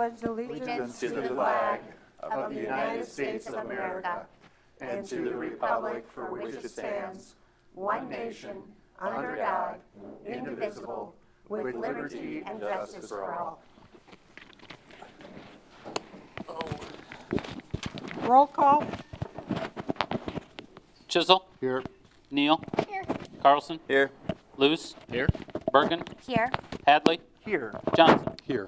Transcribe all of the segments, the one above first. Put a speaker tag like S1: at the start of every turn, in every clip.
S1: pledge allegiance
S2: to the flag of the United States of America and to the republic for which it stands, one nation, under God, indivisible, with liberty and justice for all.
S1: roll call.
S3: Chisel.
S4: Here.
S3: Neal.
S5: Here.
S3: Carlson.
S2: Here.
S3: Luce.
S4: Here.
S3: Bergen.
S5: Here.
S3: Hadley.
S2: Here.
S3: Johnson.
S4: Here.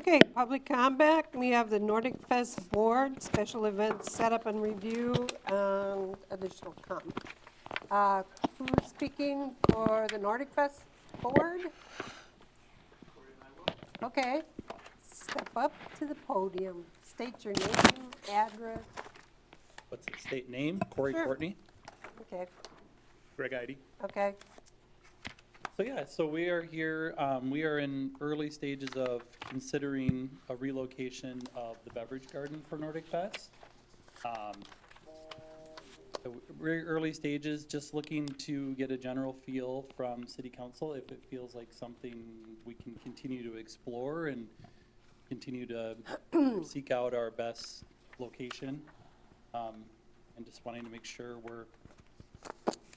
S1: Okay, public comment. We have the Nordic Fest Board, special events setup and review, and additional comment. Who's speaking for the Nordic Fest Board? Okay, step up to the podium. State your name, address.
S6: What's the state name? Corey
S1: Sure.
S6: Courtney.
S1: Okay,
S6: Greg Eide.
S1: okay.
S6: So we are here, we are in early stages of considering a relocation of the beverage garden for Nordic Fest. So very early stages, just looking to get a general feel from city council if it feels like something we can continue to explore and continue to seek out our best location. And just wanting to make sure we're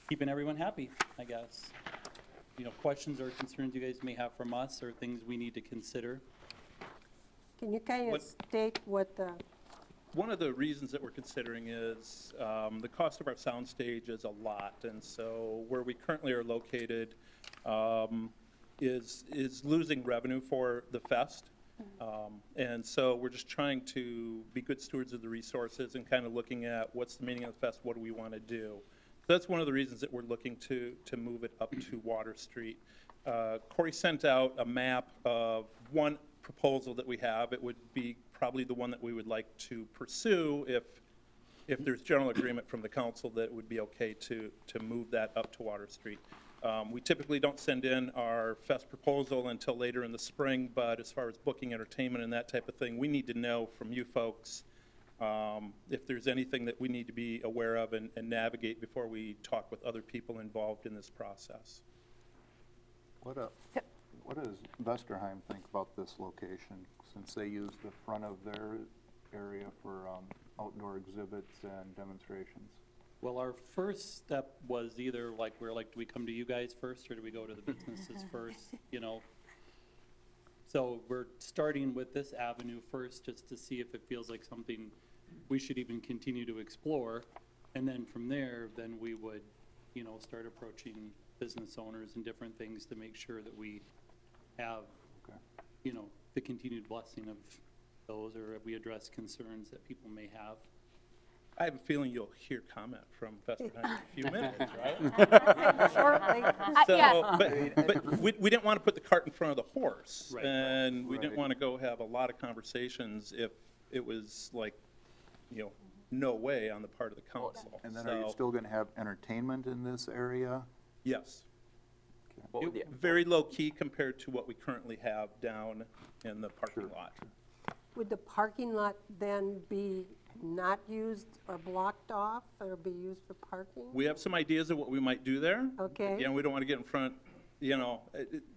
S6: keeping everyone happy, I guess. You know, questions or concerns you guys may have from us or things we need to consider.
S1: Can you kind of state what the,
S7: One of the reasons that we're considering is the cost of our soundstage is a lot, and so where we currently are located is losing revenue for the fest. And so we're just trying to be good stewards of the resources and kind of looking at what's the meaning of the fest, what do we want to do. So that's one of the reasons that we're looking to move it up to Water Street. Corey sent out a map of one proposal that we have. It would be probably the one that we would like to pursue if there's general agreement from the council that it would be okay to move that up to Water Street. We typically don't send in our fest proposal until later in the spring, but as far as booking entertainment and that type of thing, we need to know from you folks if there's anything that we need to be aware of and navigate before we talk with other people involved in this process.
S4: What does Vesterheim think about this location, since they use the front of their area for outdoor exhibits and demonstrations?
S6: Well, our first step was either like, do we come to you guys first or do we go to the businesses first, you know? So we're starting with this avenue first just to see if it feels like something we should even continue to explore. And then from there, then we would, you know, start approaching business owners and different things to make sure that we have, you know, the continued blessing of those, or we address concerns that people may have.
S7: I have a feeling you'll hear comment from Vesterheim in a few minutes, right?
S1: shortly?
S7: So,
S5: Yeah.
S7: but we didn't want to put the cart in front of the horse.
S6: Right.
S7: And we didn't
S4: Right.
S7: want to go have a lot of conversations if it was like, you know, no way on the part of the council.
S4: And then are you
S7: So,
S4: still going to have entertainment in this area?
S7: Yes.
S2: What would the,
S7: Very low key compared to what we currently have down in the parking
S4: Sure.
S7: lot.
S1: Would the parking lot then be not used or blocked off or be used for parking?
S7: We have some ideas of what we might do there.
S1: Okay.
S7: Again, we don't want to get in front, you know,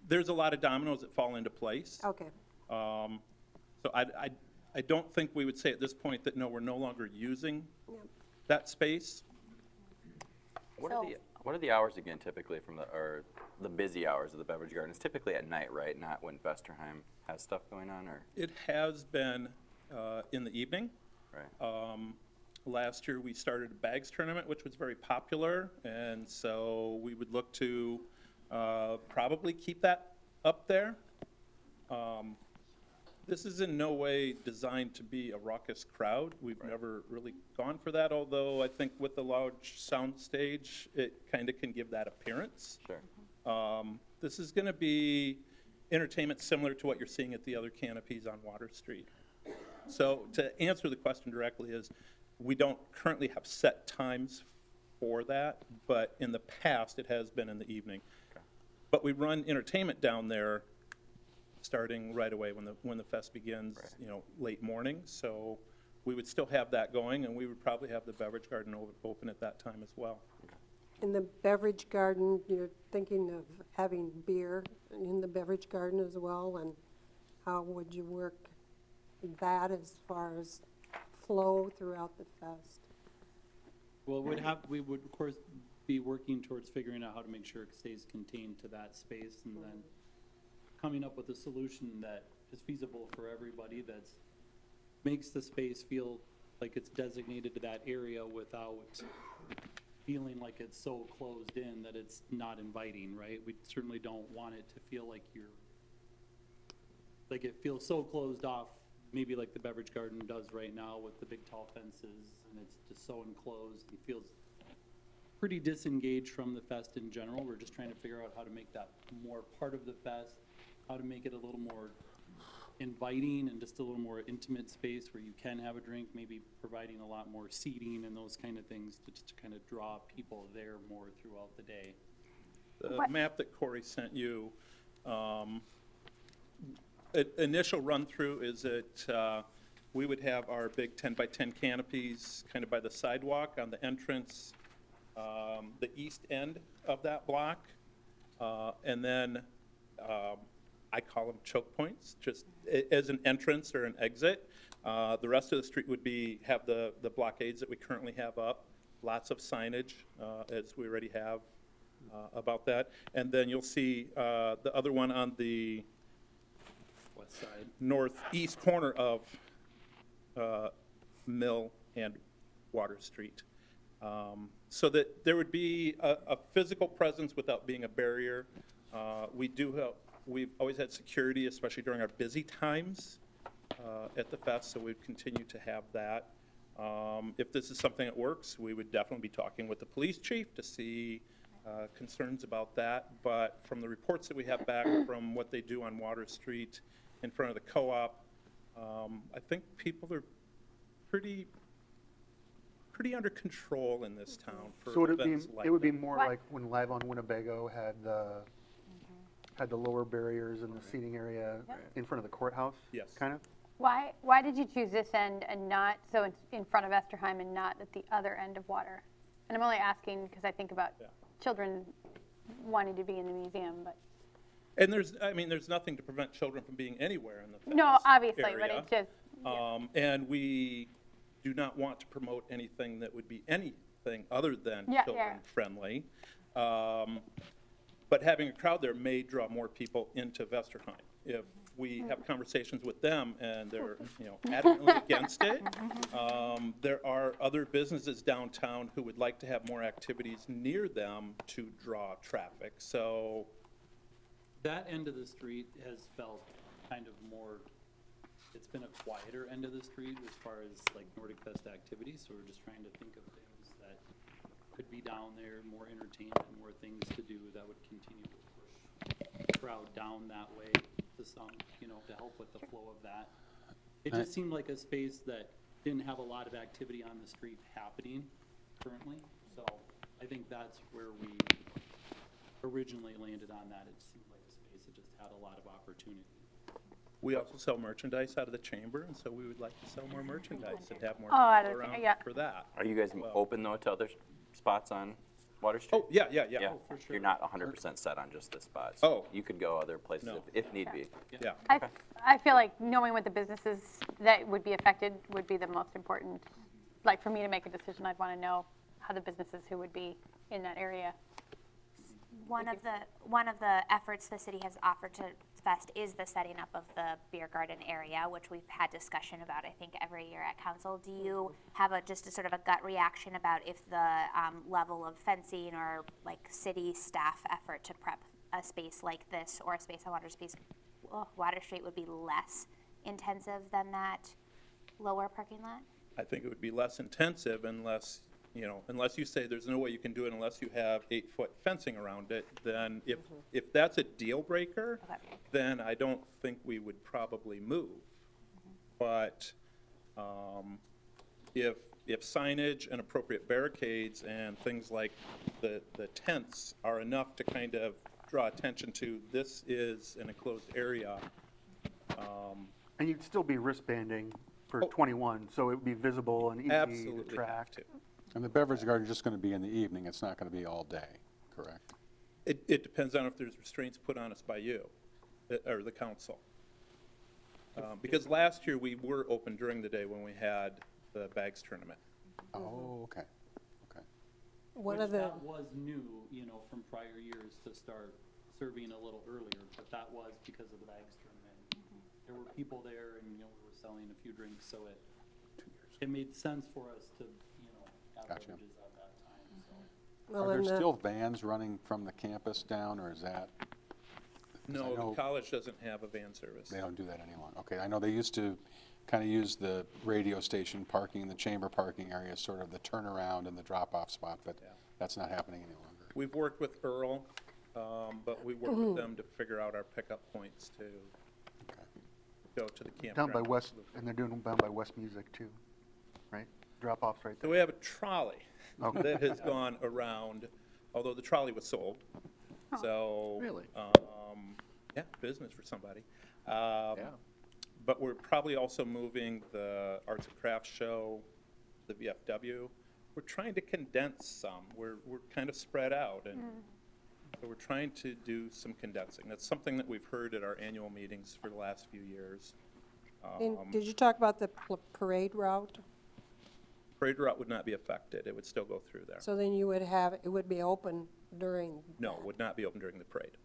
S7: there's a lot of dominoes that fall into place.
S1: Okay,
S7: So I don't think we would say at this point that, no, we're no longer using
S1: yeah.
S7: that space.
S2: what are the hours again typically or the busy hours of the beverage garden? It's typically at night, right? Not when Vesterheim has stuff going on, or?
S7: It has been in the evening.
S2: Right.
S7: Last year, we started a bags tournament, which was very popular, and so we would look to probably keep that up there. This is in no way designed to be a raucous crowd. We've never really gone for that, although I think with the large sound stage, it kind of can give that appearance.
S2: Sure.
S7: This is going to be entertainment similar to what you're seeing at the other canopies on Water Street. So to answer the question directly is, we don't currently have set times for that, but in the past, it has been in the evening.
S2: Okay.
S7: But we run entertainment down there starting right away when the fest begins,
S2: Right.
S7: you know, late morning. So we would still have that going, and we would probably have the beverage garden open at that time as well.
S1: In the beverage garden, you're thinking of having beer in the beverage garden as well, and how would you work that as far as flow throughout the fest?
S6: Well, we would of course be working towards figuring out how to make sure it stays contained to that space, and then coming up with a solution that is feasible for everybody, that's makes the space feel like it's designated to that area without feeling like it's so closed in that it's not inviting, right? We certainly don't want it to feel like it feels so closed off, maybe like the beverage garden does right now with the big tall fences, and it's just so enclosed. It feels pretty disengaged from the fest in general. We're just trying to figure out how to make that more part of the fest, how to make it a little more inviting and just a little more intimate space where you can have a drink, maybe providing a lot more seating and those kind of things to just kind of draw people there more throughout the day.
S7: The map that Corey sent you, initial run-through is that we would have our big 10-by-10 canopies kind of by the sidewalk on the entrance, the east end of that block, and then I call them choke points, just as an entrance or an exit. The rest of the street would have the blockades that we currently have up, lots of signage, as we already have about that. And then you'll see the other one on the
S6: West side.
S7: northeast corner of Mill and Water Street. So that there would be a physical presence without being a barrier. We've always had security, especially during our busy times at the fest, so we'd continue to have that. If this is something that works, we would definitely be talking with the police chief to see concerns about that. But from the reports that we have back from what they do on Water Street in front of the co-op, I think people are pretty under control in this town for
S3: So
S7: events like
S3: it would be
S7: that.
S3: more
S5: What?
S3: like when Live on Winnebago had the lower barriers and the seating area in front of the courthouse?
S7: Yes.
S3: Kind of?
S5: Why did you choose this end and not, so it's in front of Esterheim and not at the other end of Water? And I'm only asking because I think about
S7: Yeah.
S5: children wanting to be in the museum, but,
S7: And there's nothing to prevent children from being anywhere in the fest
S5: no, obviously, but
S7: area.
S5: it's just,
S7: And we do not want to promote anything that would be anything other than
S5: Yeah, yeah.
S7: children-friendly. But having a crowd there may draw more people into Vesterheim. If we have conversations with them and they're, adamantly against it, there are other businesses downtown who would like to have more activities near them to draw traffic. So
S6: That end of the street has felt kind of more, it's been a quieter end of the street as far as like Nordic Fest activities, so we're just trying to think of things that could be down there, more entertainment, more things to do that would continue to push the crowd down that way to some, to help with the flow of that. It just seemed like a space that didn't have a lot of activity on the street happening currently, so I think that's where we originally landed on that. It seemed like a space that just had a lot of opportunity.
S7: we also sell merchandise out of the chamber, and so we would like to sell more merchandise and have more
S5: Oh, I
S7: people
S5: don't think-
S7: around
S5: yeah.
S7: for that.
S2: Are you guys
S7: Well-
S2: open though to other spots on Water Street?
S7: Oh, yeah.
S2: Yeah,
S6: for sure.
S2: you're not 100% set on just this spot.
S7: Oh.
S2: So you could go other places
S7: No.
S2: if need be.
S7: Yeah.
S5: I feel like knowing what the businesses that would be affected would be the most important. Like, for me to make a decision, I'd want to know how the businesses who would be in that area.
S8: One of the efforts the city has offered to Fest is the setting up of the beer garden area, which we've had discussion about, I think, every year at council. Do you have just a sort of a gut reaction about if the level of fencing or like city staff effort to prep a space like this or a space on Water Street would be less intensive than that lower parking lot?
S7: I think it would be less intensive unless you say there's no way you can do it unless you have 8-foot fencing around it, then if that's a deal breaker,
S8: Okay.
S7: then I don't think we would probably move. But if signage and appropriate barricades and things like the tents are enough to kind of draw attention to this is an enclosed area,
S3: And you'd still be wristbanding for
S7: Oh.
S3: 21, so it would be visible and easy to
S7: absolutely have
S3: track.
S7: to.
S4: And the beverage garden is just going to be in the evening, it's not going to be all day, correct?
S7: It depends on if there's restraints put on us by you or the council. Because last year, we were open during the day when we had the bags tournament.
S2: Oh, okay, okay.
S1: One
S6: Which
S1: of the,
S6: that was new, you know, from prior years to start serving a little earlier, but that was because of the bags tournament. There were people there and, you know, we were selling a few drinks, so it made sense for us to, you know, have
S2: Gotcha.
S6: beverages at that time, so.
S1: well,
S2: Are
S1: in
S2: there
S1: the-
S2: still vans running from the campus down, or is that? 'cause I
S7: No,
S2: know
S7: the college doesn't have a van service.
S2: They don't do that any longer. Okay, I know they used to kind of use the radio station parking, the chamber parking area, sort of the turnaround and the drop-off spot, but
S7: Yeah.
S2: that's not happening any longer.
S7: We've worked with Earl, but we worked with them to figure out our pickup points to
S2: Okay.
S7: go to the campground.
S3: Down by West, and they're doing them down by West Music too, right? Drop-offs right
S7: So
S3: there.
S7: we have a trolley
S3: Okay.
S7: that has gone around, although the trolley was sold. So.
S3: Really?
S7: Yeah, business for somebody.
S2: Yeah.
S7: But we're probably also moving the arts and crafts show, the VFW. We're trying to condense some. We're kind of spread out, and so we're trying to do some condensing. That's something that we've heard at our annual meetings for the last few years.
S1: and did you talk about the parade route?
S7: Parade route would not be affected. It would still go through there.
S1: So then you would have, it would be open during,
S7: No, it would not be open during the parade.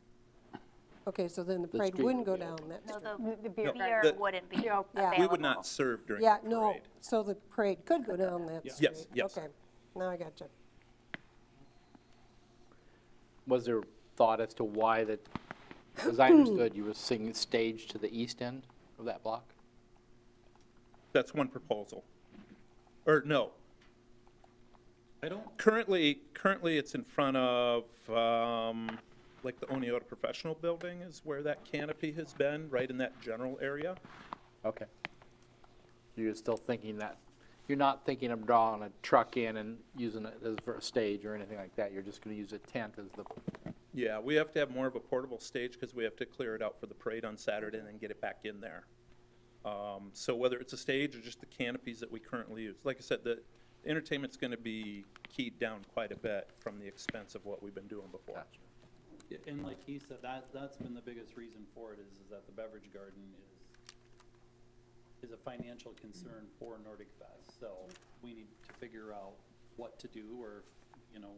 S1: okay, so then the parade wouldn't go down that
S8: No,
S1: street.
S8: the
S5: beer
S8: beer
S7: the-
S8: wouldn't be
S5: Yeah.
S8: available.
S7: We would not serve during
S1: Yeah,
S7: the
S1: no,
S7: parade.
S1: so the parade could go down that street?
S7: Yes, yes.
S1: Okay, now I got you.
S9: Was there thought as to why that, as I understood, you were singing stage to the east end of that block?
S7: That's one proposal. Or, no.
S6: I don't,
S7: Currently, it's in front of, like the Oneota Professional Building is where that canopy has been, right in that general area.
S9: Okay. You're still thinking that, you're not thinking of drawing a truck in and using it as for a stage or anything like that? You're just gonna use a tent as the,
S7: Yeah, we have to have more of a portable stage because we have to clear it out for the parade on Saturday and then get it back in there. So whether it's a stage or just the canopies that we currently use, like I said, the entertainment's gonna be keyed down quite a bit from the expense of what we've been doing before.
S9: gotcha.
S6: yeah, and like he said, that's been the biggest reason for it is that the beverage garden is a financial concern for Nordic Fest. So we need to figure out what to do or, you know,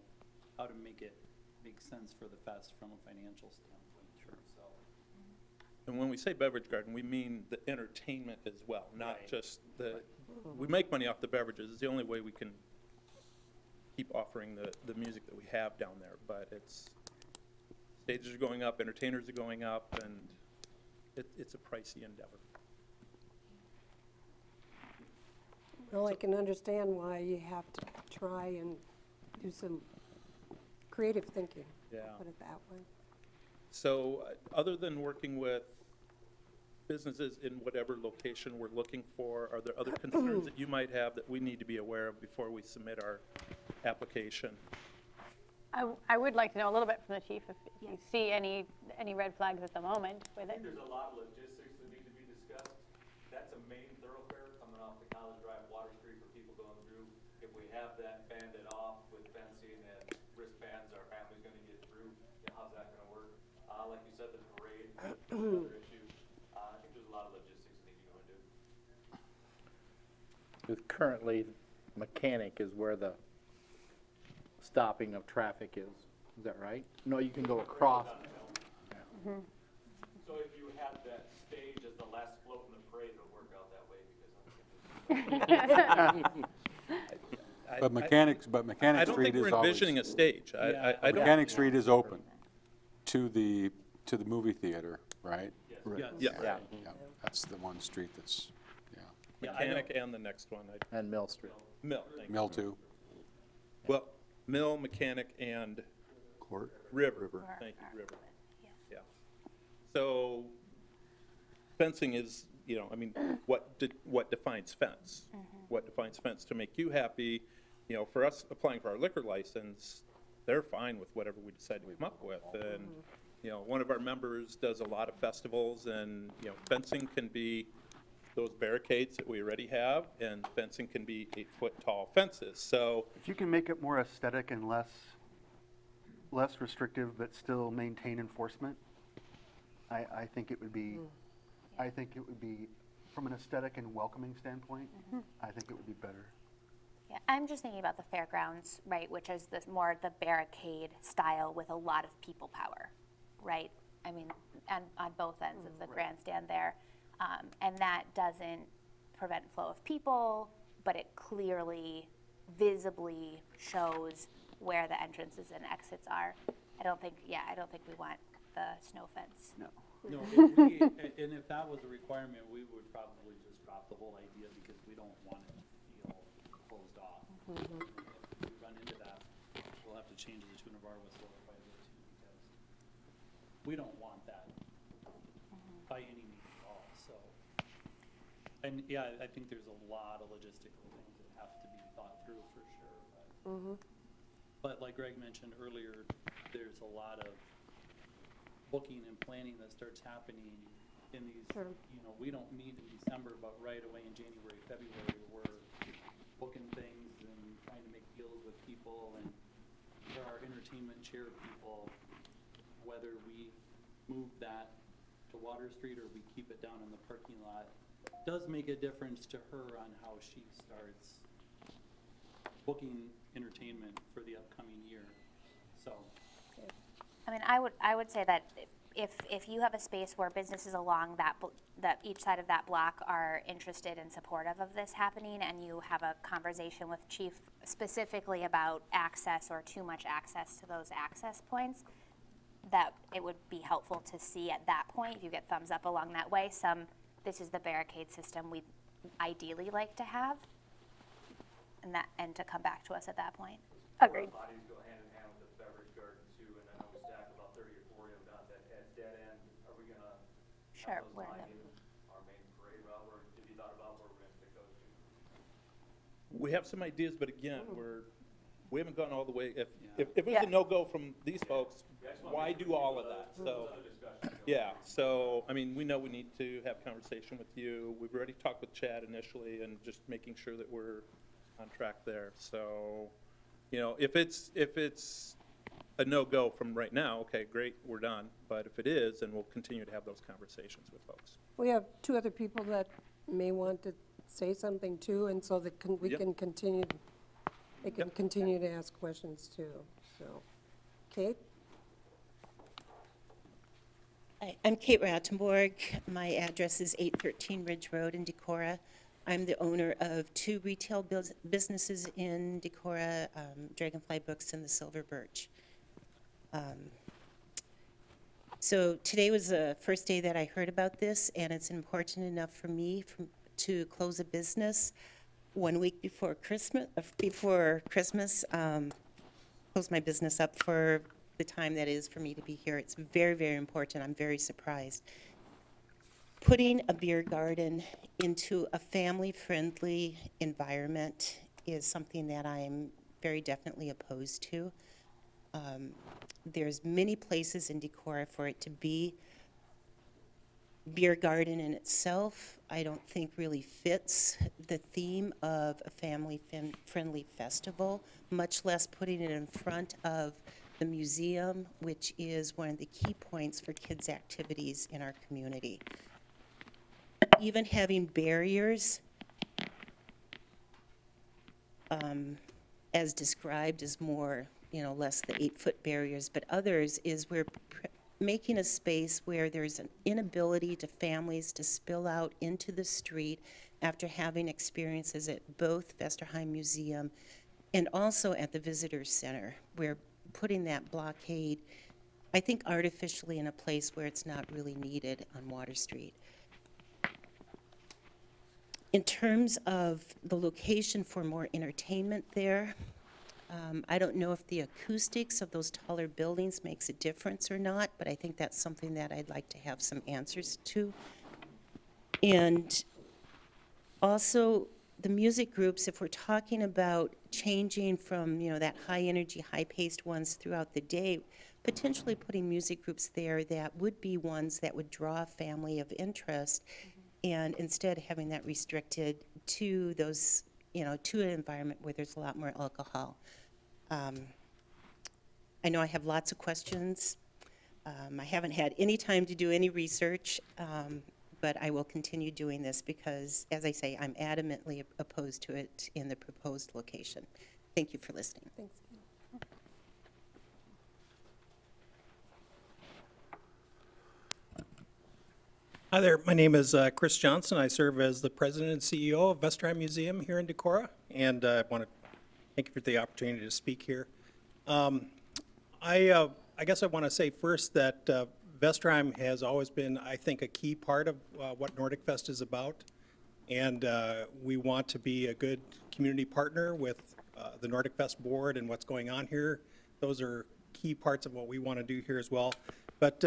S6: how to make it make sense for the fest from a financial standpoint, sure, so.
S7: And when we say beverage garden, we mean the entertainment as well, not
S6: Right.
S7: just we make money off the beverages. It's the only way we can keep offering the music that we have down there. But stages are going up, entertainers are going up, and it's a pricey endeavor.
S1: Well, I can understand why you have to try and do some creative thinking,
S7: Yeah.
S1: put it that way.
S7: So, other than working with businesses in whatever location we're looking for, are there other concerns that you might have that we need to be aware of before we submit our application?
S5: I would like to know a little bit from the chief if you see any red flags at the moment with it.
S10: There's a lot of logistics that need to be discussed. That's a main thoroughfare coming off the College Drive, Water Street for people going through. If we have that banded off with fencing and wristbands, our family's gonna get through, you know, how's that gonna work? Like you said, the parade, another issue. I think there's a lot of logistics that need to go into.
S9: Currently, mechanic is where the stopping of traffic is. Is that right? No, you can go across.
S10: So if you have that stage as the last float in the parade, it'll work out that way because
S2: But
S7: I
S2: Mechanic
S7: don't
S2: Street
S7: think we're
S2: is always,
S7: envisioning a stage. I don't.
S2: Mechanic Street is open to the movie theater, right?
S6: Yes.
S7: Yeah,
S9: Yeah,
S2: Yeah, that's the one street that's, yeah.
S6: Yeah, I
S7: Mechanic and the next one,
S9: and Mill Street.
S7: Mill, thank you.
S2: Mill too.
S7: Well, Mill, Mechanic, and
S4: Court?
S7: River. Thank you, River. Yeah. So fencing is, you know, I mean, what defines fence? What defines fence to make you happy? You know, for us applying for our liquor license, they're fine with whatever we decide to come up with. And, you know, one of our members does a lot of festivals and, you know, fencing can be those barricades that we already have, and fencing can be 8-foot tall fences. So,
S3: If you can make it more aesthetic and less restrictive, but still maintain enforcement, I think it would be I think it would be, from an aesthetic and welcoming standpoint, I think it would be better.
S8: Yeah, I'm just thinking about the fairgrounds, right, which is this more the barricade style with a lot of people power, right? I mean, and on both ends of the grandstand there. And that doesn't prevent flow of people, but it clearly, visibly shows where the entrances and exits are. I don't think we want the snow fence.
S3: No.
S6: No, if we, and if that was a requirement, we would probably just drop the whole idea because we don't want it to feel closed off. If we run into that, we'll have to change the tune of our whistle if I do too, because we don't want that by any means at all, so. And yeah, I think there's a lot of logistical things that have to be thought through for sure, but like Greg mentioned earlier, there's a lot of booking and planning that starts happening in these, you know, we don't meet in December, but right away in January, February, we're booking things and trying to make deals with people, and for our entertainment chair people, whether we move that to Water Street or we keep it down in the parking lot, does make a difference to her on how she starts booking entertainment for the upcoming year, so.
S8: I mean, I would say that if you have a space where businesses along that each side of that block are interested and supportive of this happening, and you have a conversation with Chief specifically about access or too much access to those access points, that it would be helpful to see at that point, if you get thumbs up along that way, this is the barricade system we'd ideally like to have, and to come back to us at that point.
S5: Agreed.
S10: Porta potties go hand in hand with the beverage garden too, and I know we stack about 30 or 40 of them out that at dead end. Are we gonna
S8: Sure,
S10: have those
S8: where
S10: lined
S8: the-
S10: in our main parade route, or have you thought about where we're gonna stick those to?
S7: We have some ideas, but again, we haven't gone all the way. If it was
S5: Yeah.
S7: a no-go from these folks,
S10: Yeah, I just wanna
S7: why
S10: make sure
S7: do
S10: we
S7: all
S10: keep
S7: of that?
S10: those
S7: So,
S10: other discussions going.
S7: yeah, so, I mean, we know we need to have conversation with you. We've already talked with Chad initially and just making sure that we're on track there. So, you know, if it's a no-go from right now, okay, great, we're done. But if it is, then we'll continue to have those conversations with folks.
S1: We have two other people that may want to say something too, and so that we
S7: Yep.
S1: can continue, they can continue to ask questions too, so. Kate?
S11: Hi, I'm Kate Rattenborg. My address is 813 Ridge Road in Decorah. I'm the owner of two retail businesses in Decorah, Dragonfly Books and the Silver Birch. So today was the first day that I heard about this, and it's important enough for me to close a business 1 week before Christmas. Close my business up for the time that is for me to be here. It's very, very important. I'm very surprised. Putting a beer garden into a family-friendly environment is something that I'm very definitely opposed to. There's many places in Decorah for it to be. Beer garden in itself, I don't think really fits the theme of a family-friendly festival, much less putting it in front of the museum, which is one of the key points for kids' activities in our community. Even having barriers, as described, is more, less the 8-foot barriers, but others is we're making a space where there's an inability to families to spill out into the street after having experiences at both Vesterheim Museum and also at the Visitors Center. We're putting that blockade, I think, artificially in a place where it's not really needed on Water Street. In terms of the location for more entertainment there, I don't know if the acoustics of those taller buildings makes a difference or not, but I think that's something that I'd like to have some answers to. And also, the music groups, if we're talking about changing from, that high-energy, high-paced ones throughout the day, potentially putting music groups there that would be ones that would draw a family of interest, and instead having that restricted to those, to an environment where there's a lot more alcohol. I know I have lots of questions. I haven't had any time to do any research, but I will continue doing this because, as I say, I'm adamantly opposed to it in the proposed location. Thank you for listening.
S1: Thanks.
S12: Hi there, my name is Chris Johnson. I serve as the president and CEO of Vesterheim Museum here in Decorah, and I want to thank you for the opportunity to speak here. I guess I want to say first that Vesterheim has always been, I think, a key part of what Nordic Fest is about, and we want to be a good community partner with the Nordic Fest board and what's going on here. Those are key parts of what we want to do here as well. But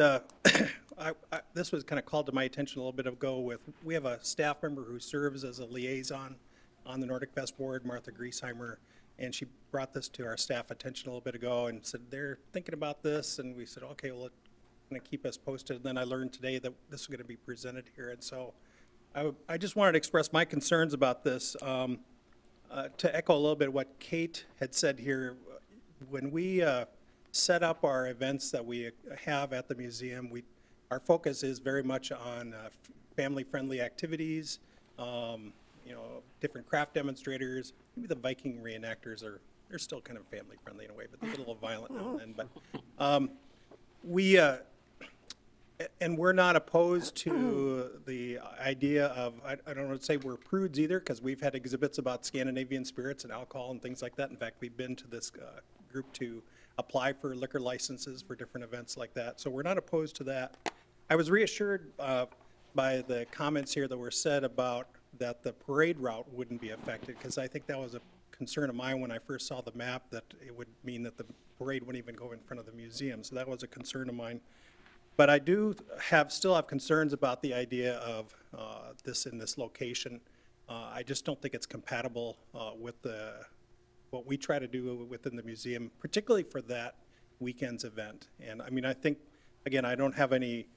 S12: this was kind of called to my attention a little bit ago we have a staff member who serves as a liaison on the Nordic Fest board, Martha Griesheimer, and she brought this to our staff attention a little bit ago and said, they're thinking about this, and we said, okay, well, going to keep us posted. And then I learned today that this is going to be presented here, and so I just wanted to express my concerns about this. To echo a little bit what Kate had said here, when we set up our events that we have at the museum, our focus is very much on family-friendly activities, different craft demonstrators. Maybe the Viking reenactors they're still kind of family-friendly in a way, but they get a little violent now and then. But and we're not opposed to the idea of, I don't want to say we're prudes either, because we've had exhibits about Scandinavian spirits and alcohol and things like that. In fact, we've been to this group to apply for liquor licenses for different events like that. So we're not opposed to that. I was reassured by the comments here that were said about that the parade route wouldn't be affected, because I think that was a concern of mine when I first saw the map, that it would mean that the parade wouldn't even go in front of the museum. So that was a concern of mine. But I do still have concerns about the idea of this in this location. I just don't think it's compatible with what we try to do within the museum, particularly for that weekend's event. And I mean, I think, again, I don't have any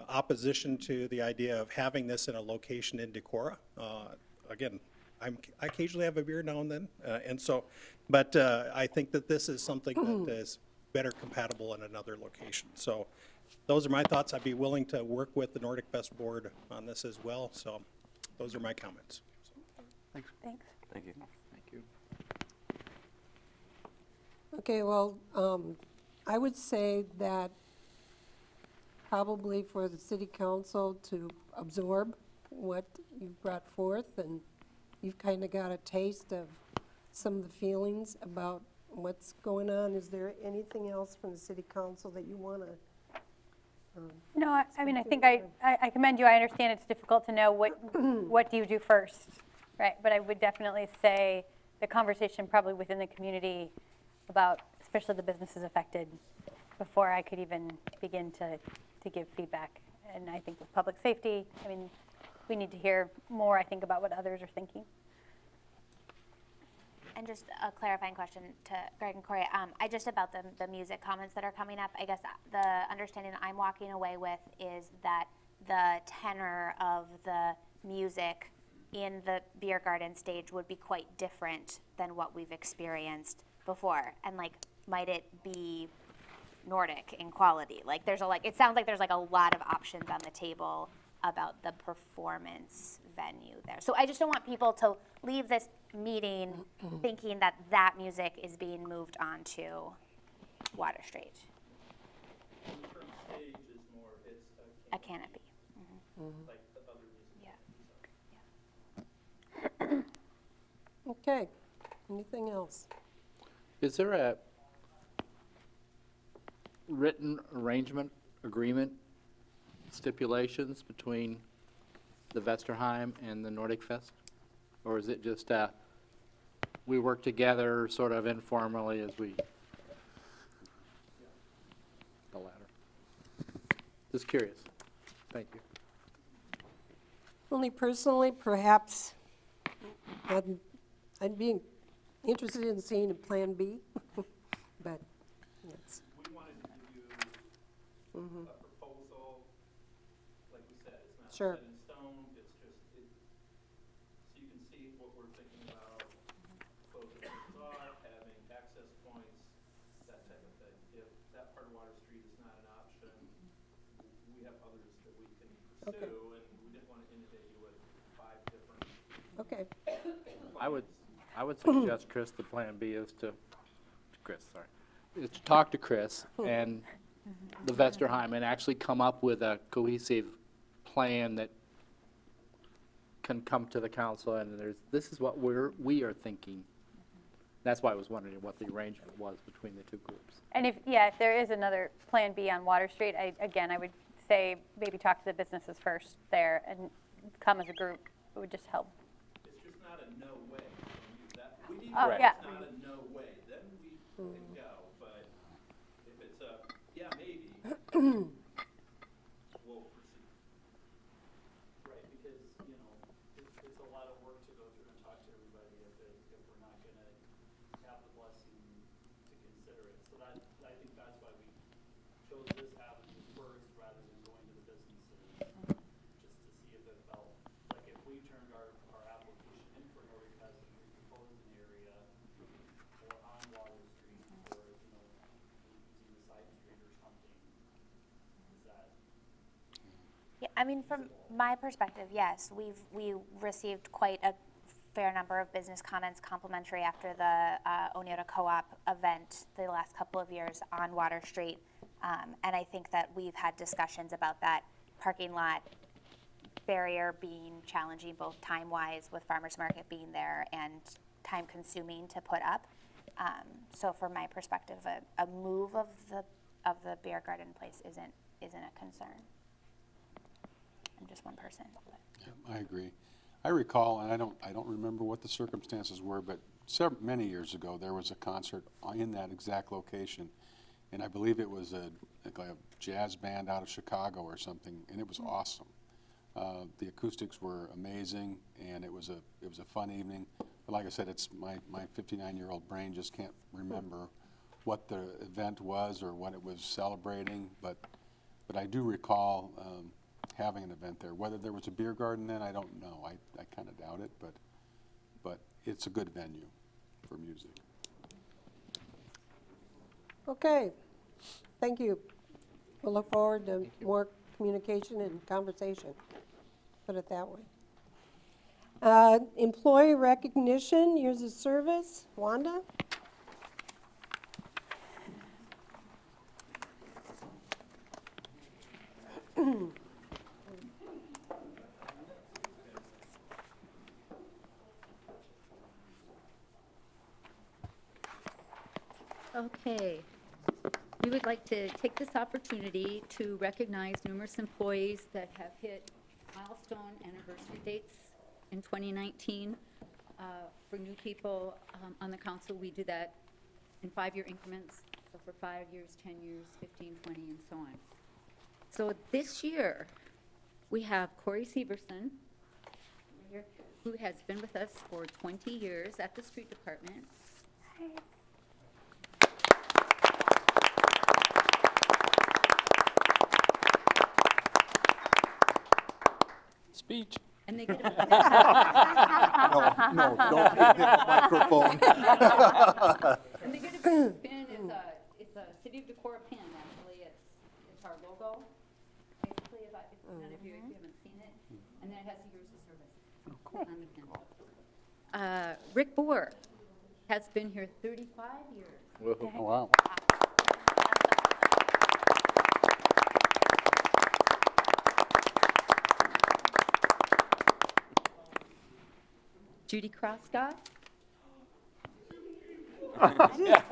S12: opposition to the idea of having this in a location in Decorah. Again, I occasionally have a beer now and then, but I think that this is something that is better compatible in another location. So those are my thoughts. I'd be willing to work with the Nordic Fest board on this as well. So those are my comments.
S8: Thanks.
S2: Thank you.
S9: Thank you.
S1: Okay, well, I would say that probably for the city council to absorb what you've brought forth, and you've kind of got a taste of some of the feelings about what's going on. Is there anything else from the city council that you want to?
S5: No, I mean, I think I commend you. I understand it's difficult to know what do you do first, right? But I would definitely say the conversation probably within the community about, especially the businesses affected, before I could even begin to give feedback. And I think with public safety, I mean, we need to hear more, I think, about what others are thinking.
S8: And just a clarifying question to Greg and Corey, just about the music comments that are coming up. I guess the understanding I'm walking away with is that the tenor of the music in the beer garden stage would be quite different than what we've experienced before. And might it be Nordic in quality? It sounds like there's a lot of options on the table about the performance venue there. So I just don't want people to leave this meeting thinking that music is being moved on to Water Street.
S7: The term stage is more, it's
S8: A canopy.
S7: like the other music.
S8: Yeah.
S1: Okay, anything else?
S9: Is there a written arrangement, agreement, stipulations between the Vesterheim and the Nordic Fest? Or is it just we work together sort of informally as we... The latter. Just curious. Thank you.
S1: Only personally, perhaps, I'd be interested in seeing a Plan B, but it's,
S7: We wanted to give you a proposal, like we said, it's not
S1: Sure.
S7: set in stone, it's just, so you can see what we're thinking about, closing things off, having access points, that type of thing. If that part of Water Street is not an option, we have others that we can pursue, and we didn't
S1: Okay.
S9: I would suggest, Chris, the plan B is to talk to Chris and the Vesterheim and actually come up with a cohesive plan that can come to the council, and this is what we are thinking. That's why I was wondering what the arrangement was between the two groups.
S5: And if there is another Plan B on Water Street, I would say maybe talk to the businesses first there and come as a group. It would just help.
S7: It's just not a no way. We need
S5: Oh,
S7: to,
S5: yeah.
S7: it's not a no way, then we can go, but if it's a, yeah, maybe, we'll proceed.
S6: Right, because, it's a lot of work to go through and talk to everybody if we're not gonna have the blessing to consider it. So I think that's why we chose this avenue first rather than going to the businesses, just to see if it felt, like if we turned our application in for Nordic Fest and we proposed an area or on Water Street or, using the side street or something, is that?
S8: Yeah, I mean, from my perspective, yes, we received quite a fair number of business comments complimentary after the Oneota Co-op event the last couple of years on Water Street. And I think that we've had discussions about that parking lot barrier being challenging, both time-wise with farmers market being there and time-consuming to put up. So from my perspective, a move of the beer garden place isn't a concern. I'm just one person. But.
S13: Yeah, I agree. I recall, and I don't remember what the circumstances were, but many years ago there was a concert in that exact location, and I believe it was like a jazz band out of Chicago or something, and it was awesome. The acoustics were amazing, and it was a fun evening. But like I said, it's my 59-year-old brain just can't remember what the event was or what it was celebrating, but I do recall having an event there. Whether there was a beer garden then, I don't know. I kind of doubt it, but it's a good venue for music.
S1: Okay, thank you. We'll look forward to more communication and conversation, put it that way. Employee recognition, years of service, Wanda?
S14: Okay. We would like to take this opportunity to recognize numerous employees that have hit milestone anniversary dates in 2019. For new people on the council, we do that in 5-year increments, so for 5 years, 10 years, 15, 20, and so on. So this year, we have Corey Severson, who has been with us for 20 years at the street department.
S8: Hi.
S13: Speech.
S14: And they get a
S4: No, don't hit the microphone.
S14: And they get a big pin. It's a City of Decorah pin, actually. It's our logo. Basically, if none of you haven't seen it. And then it has the years of service on the pin. Rick Boer has been here 35 years.
S13: Oh, wow.
S14: Judy Croscott. Judy has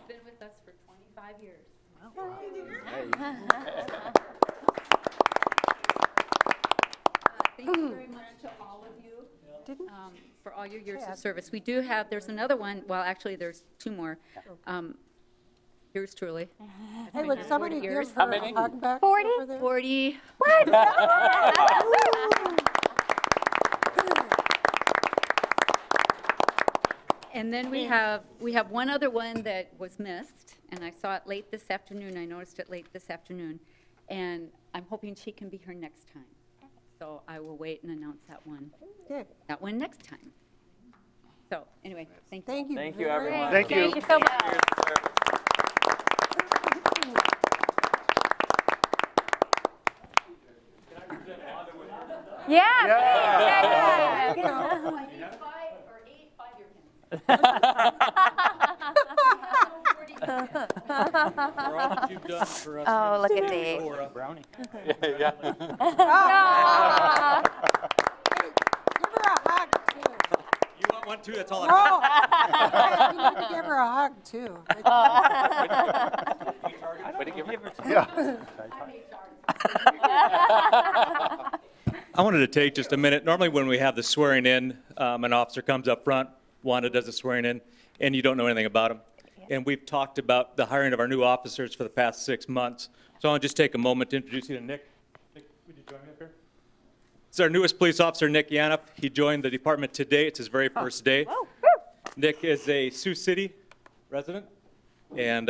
S14: been with us for 25 years. Thank you very much to all of you for all your years of service. We do have, there's another one, well, actually, there's 2 more. Yours truly.
S1: Hey, would somebody give her a hug back
S14: 40?
S1: over there?
S14: 40. And then we have one other one that was missed, and I saw it late this afternoon. I noticed it late this afternoon, and I'm hoping she can be here next time. So I will wait and announce that one.
S1: Okay.
S14: That one next time. So anyway, thank you.
S1: Thank you.
S2: Thank you,
S1: very
S2: everyone.
S1: much.
S3: Thank you.
S5: Thank you so much. Yeah.
S2: Yeah.
S6: For all that you've done for us.
S8: Oh, look at
S6: City
S8: thee.
S6: Decorah. Brownie.
S2: Yeah.
S1: Give her a hug, too.
S6: You want one too? That's all I got.
S1: Oh, you need to give her a hug, too.
S2: Yeah.
S10: I wanted to take just a minute. Normally when we have the swearing in, an officer comes up front, Wanda does the swearing in, and you don't know anything about them. And we've talked about the hiring of our new officers for the past 6 months. So I want to just take a moment to introduce you to Nick. Nick, would you join me up here? It's our newest police officer, Nick Yanoff. He joined the department today. It's his very first day. Nick is a Sioux City resident and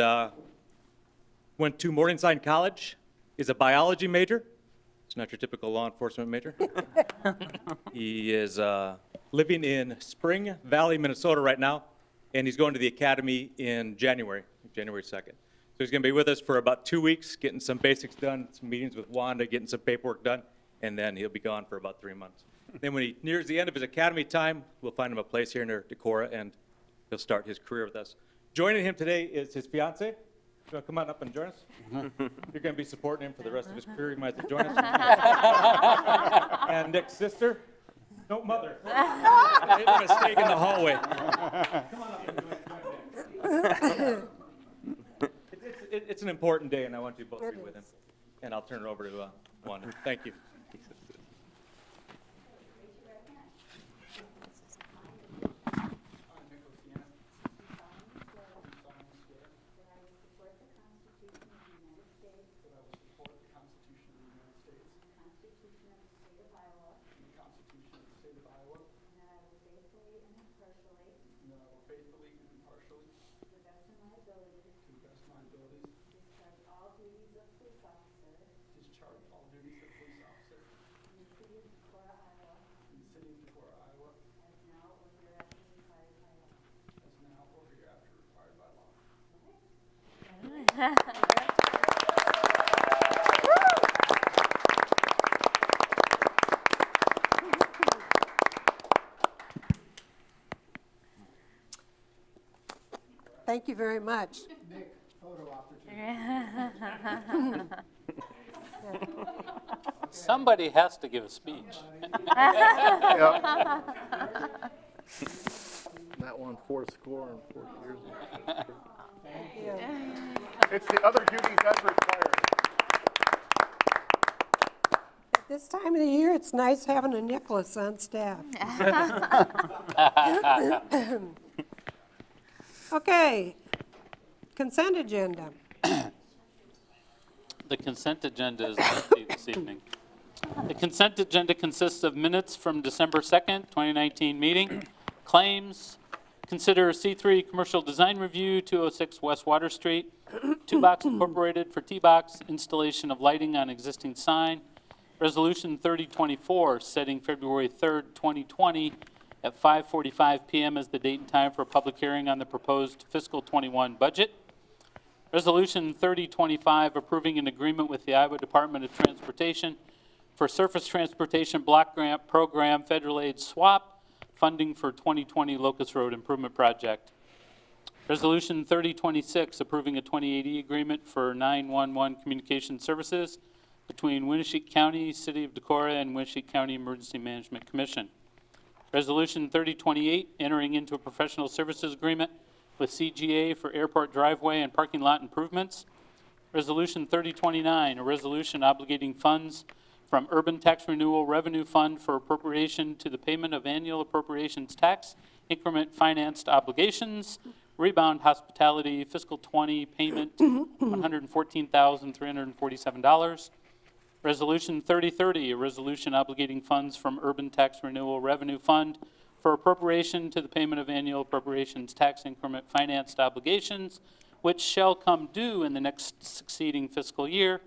S10: went to Morningside College. He's a biology major. It's not your typical law enforcement major. He is living in Spring Valley, Minnesota right now, and he's going to the academy in January 2nd. So he's going to be with us for about 2 weeks, getting some basics done, some meetings with Wanda, getting some paperwork done, and then he'll be gone for about 3 months. Then when he nears the end of his academy time, we'll find him a place here near Decorah, and he'll start his career with us. Joining him today is his fiance. You want to come on up and join us? You're going to be supporting him for the rest of his career. You might as well join us. And Nick's sister. No, mother. I made a mistake in the hallway. Come on up and join me. It's an important day, and I want you both to be with him. And I'll turn it over to Wanda. Thank you.
S1: Thank you very much.
S9: Somebody has to give a speech. That one 4 years ago.
S3: It's the other duties as required.
S1: At this time of the year, it's nice having a Nicholas on staff. Okay, consent agenda.
S9: The consent agenda is lengthy this evening. The consent agenda consists of minutes from December 2nd, 2019 meeting, claims, consider C3 commercial design review, 206 West Water Street, 2Box Incorporated for T-Box, installation of lighting on existing sign, Resolution 3024, setting February 3rd, 2020 at 5:45 PM as the date and time for a public hearing on the proposed fiscal 21 budget. Resolution 3025, approving an agreement with the Iowa Department of Transportation for Surface Transportation Block Grant Program Federal Aid Swap, funding for 2020 Locust Road Improvement Project. Resolution 3026, approving a 2080 agreement for 911 communication services between Winneshiek County, City of Decorah, and Winneshiek County Emergency Management Commission. Resolution 3028, entering into a professional services agreement with CGA for airport driveway and parking lot improvements. Resolution 3029, a resolution obligating funds from Urban Tax Renewal Revenue Fund for appropriation to the payment of annual appropriations tax increment financed obligations. Rebound Hospitality Fiscal 20 payment, $114,347. Resolution 3030, a resolution obligating funds from Urban Tax Renewal Revenue Fund for appropriation to the payment of annual appropriations tax increment financed obligations, which shall come due in the next succeeding fiscal year.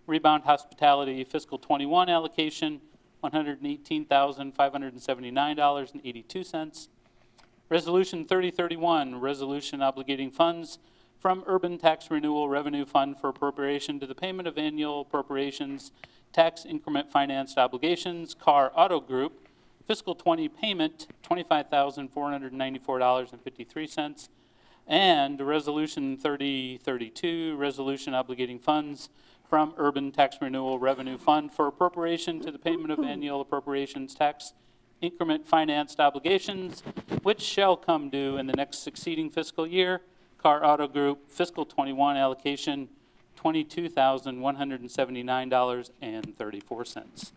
S9: Rebound Hospitality Fiscal 21 allocation, $118,579.82. Resolution 3031, resolution obligating funds from Urban Tax Renewal Revenue Fund for appropriation to the payment of annual appropriations
S6: tax increment financed obligations, Car Auto Group, fiscal 20 payment, $25,494.53, and Resolution 3032, resolution obligating funds from Urban Tax Renewal Revenue Fund for appropriation to the payment of annual appropriations tax increment financed obligations, which shall come due in the next succeeding fiscal year. Car Auto Group, fiscal 21 allocation, $22,179.34.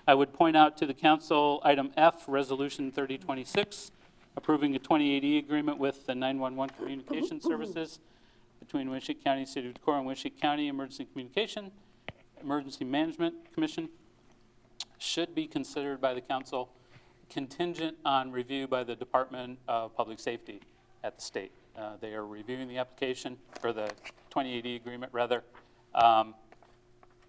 S6: I would point out to the council, item F, Resolution 3026, approving a 2080 agreement with the 911 Communication Services between Winship County, City of Decorah, and Winship County Emergency Management Commission, should be considered by the council contingent on review by the Department of Public Safety at the state. They are reviewing the application, or the 2080 agreement, rather.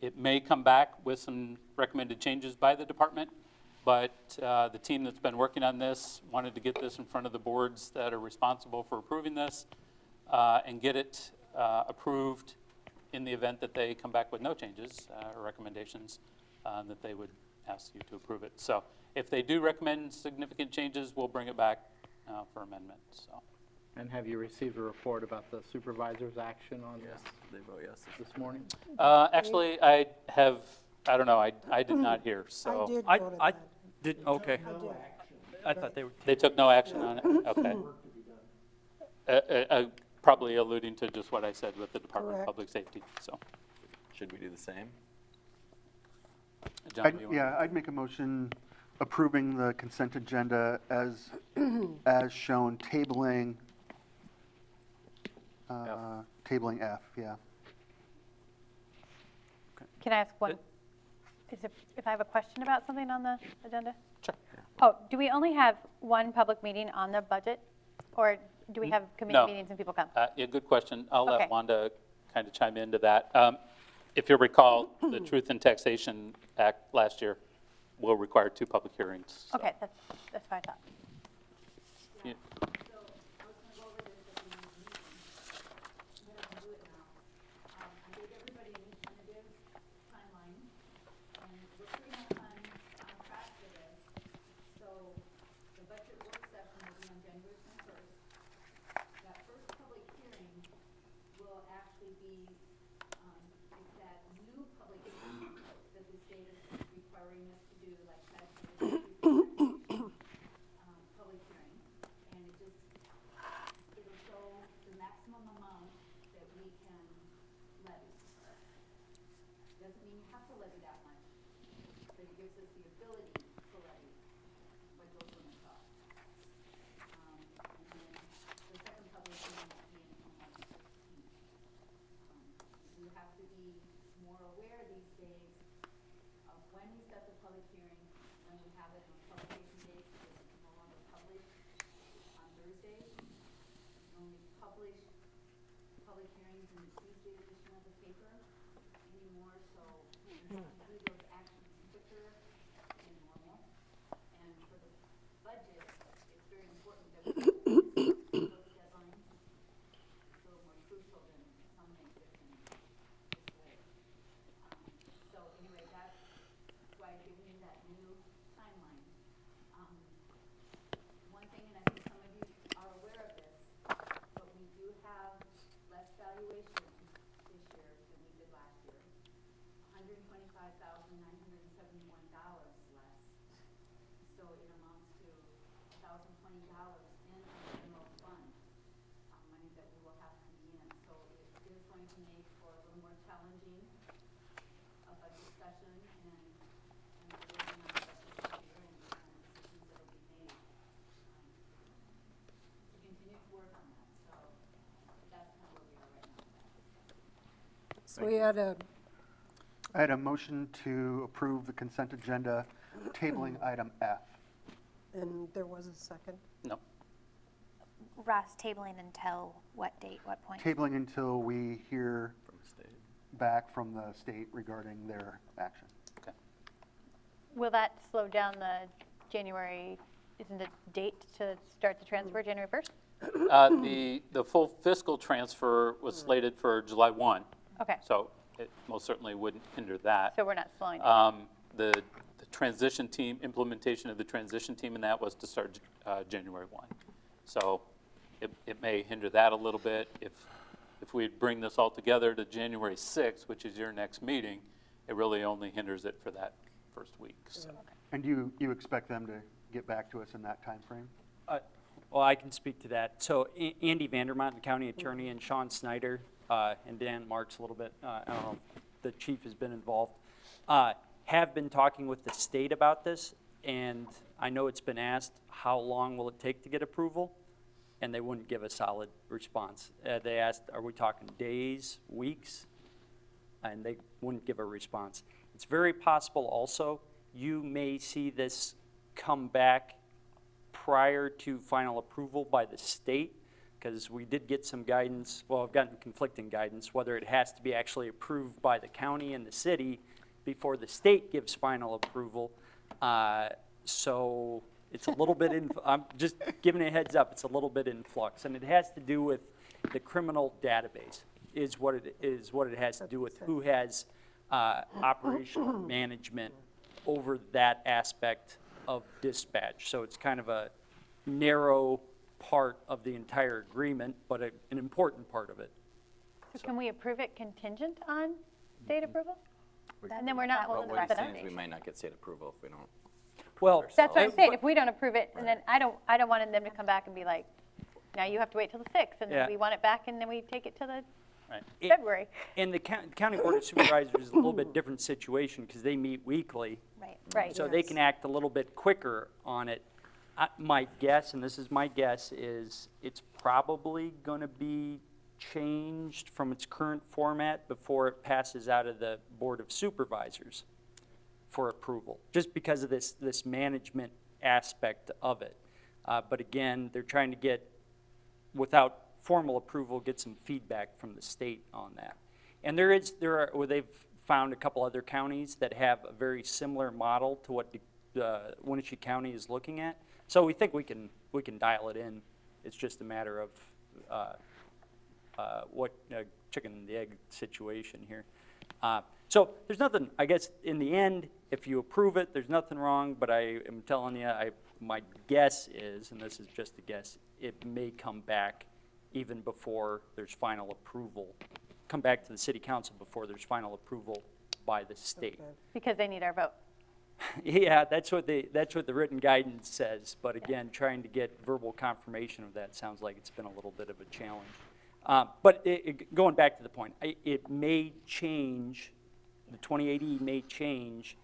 S6: It may come back with some recommended changes by the department, but the team that's been working on this wanted to get this in front of the boards that are responsible for approving this and get it approved in the event that they come back with no changes or recommendations, that they would ask you to approve it. So if they do recommend significant changes, we'll bring it back for amendment. So.
S9: And have you received a report about the supervisor's action on
S2: Yes, they vote yes.
S9: this morning?
S6: Actually, I don't know, I did not hear, so.
S1: I did
S2: I,
S1: go to
S2: I
S1: that.
S2: did, okay.
S1: I did.
S2: I thought they were.
S6: They took no action on it? Okay. Probably alluding to just what I said with the Department of
S1: Correct.
S6: Public Safety, so.
S2: Should we do the same?
S6: John, do you want-
S3: I'd make a motion approving the consent agenda as shown, tabling tabling F, yeah.
S5: Can I ask one? If I have a question about something on the agenda?
S6: Sure.
S5: Oh, do we only have one public meeting on the budget? Or do we have committee
S6: No.
S5: meetings and people come?
S6: Yeah, good question. I'll
S5: Okay.
S6: let Wanda kind of chime into that. If you recall, the Truth in Taxation Act last year will require 2 public hearings. So,
S5: Okay, that's what I thought.
S6: yeah.
S1: So we had
S3: I had a motion to approve the consent agenda, tabling item F.
S1: and there was a second.
S6: No.
S8: Ross, tabling until what date, what point?
S3: Tabling until we hear
S2: From the state.
S3: back from the state regarding their action.
S5: Will that slow down the January, isn't the date to start the transfer January 1st?
S6: The full fiscal transfer was slated for July 1.
S5: Okay.
S6: So it most certainly wouldn't hinder that.
S5: So we're not slowing down.
S6: The transition team, implementation of the transition team and that was to start January 1. So it may hinder that a little bit. If we bring this all together to January 6th, which is your next meeting, it really only hinders it for that first week. So.
S3: And do you expect them to get back to us in that timeframe?
S15: Well, I can speak to that. So Andy Vandermont, the county attorney, and Sean Snyder, and Dan Marks a little bit, I don't know if the chief has been involved, have been talking with the state about this, and I know it's been asked, how long will it take to get approval? And they wouldn't give a solid response. They asked, are we talking days, weeks? And they wouldn't give a response. It's very possible also, you may see this come back prior to final approval by the state, because we did get some guidance, well, I've gotten conflicting guidance, whether it has to be actually approved by the county and the city before the state gives final approval. So it's a little bit in, I'm just giving a heads up, it's a little bit in flux. And it has to do with the criminal database, is what it has to do with, who has operational management over that aspect of dispatch. So it's kind of a narrow part of the entire agreement, but an important part of it.
S5: So can we approve it contingent on state approval? And then we're not
S16: Well,
S5: holding
S16: what
S5: the
S16: he's saying is we
S5: precedent.
S16: might not get state approval if we don't.
S15: Well,
S5: That's what I'm saying, if we don't approve it, and then I don't want them to come back and be like, now you have to wait till the 6th, and
S15: Yeah.
S5: then we want it back, and then we take it to the
S15: Right.
S5: February.
S15: And the county board of supervisors is a little bit different situation, because they meet weekly.
S8: Right.
S5: Right.
S15: So they can act a little bit quicker on it. My guess, and this is my guess, is it's probably going to be changed from its current format before it passes out of the Board of Supervisors for approval, just because of this management aspect of it. But again, they're trying to get, without formal approval, get some feedback from the state on that. And they've found a couple other counties that have a very similar model to what Wenatchee County is looking at. So we think we can dial it in. It's just a matter of what chicken and the egg situation here. So there's nothing, I guess, in the end, if you approve it, there's nothing wrong, but I am telling you, my guess is, and this is just a guess, it may come back even before there's final approval, come back to the city council before there's final approval by the state.
S5: Because they need our vote.
S15: Yeah, that's what the written guidance says, but again, trying to get verbal confirmation of that sounds like it's been a little bit of a challenge. But going back to the point, it may change, the 2080 may change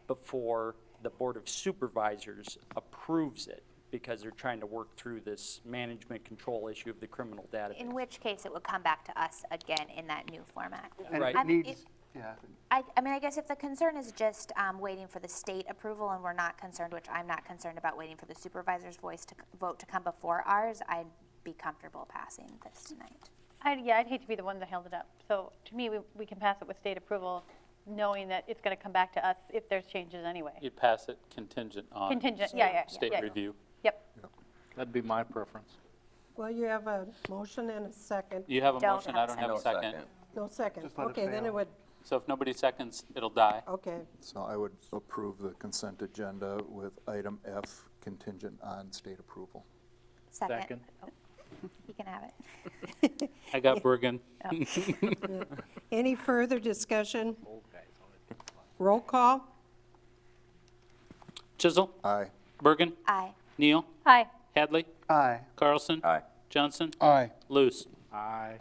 S15: before the Board of Supervisors approves it, because they're trying to work through this management control issue of the criminal database.
S8: In which case, it would come back to us again in that new format.
S3: And
S15: Right.
S3: it needs, yeah.
S8: I mean, I guess if the concern is just waiting for the state approval, and we're not concerned, which I'm not concerned about waiting for the supervisor's vote to come before ours, I'd be comfortable passing this tonight.
S5: I'd hate to be the one that held it up. So to me, we can pass it with state approval, knowing that it's going to come back to us if there's changes anyway.
S6: You'd pass it contingent on
S5: Contingent, yeah.
S6: state review.
S5: Yep.
S9: That'd be my preference.
S1: Well, you have a motion and a second.
S6: You have a
S8: Don't
S6: motion,
S8: have
S6: I don't have a
S16: No
S6: second.
S1: No second.
S3: Just let it
S1: Okay, then
S3: fail.
S1: it would,
S6: So if nobody seconds, it'll die.
S1: okay.
S4: So I would approve the consent agenda with item F contingent on state approval.
S8: Second. Oh, you can have it.
S6: I got Bergen.
S1: Any further discussion? Roll call?
S6: Chisel,
S4: Aye.
S6: Bergen,
S8: Aye.
S6: Neal,
S5: Aye.
S6: Hadley,
S3: Aye.
S6: Carlson,
S16: Aye.
S6: Johnson,
S13: Aye.
S6: Luce.
S9: Aye.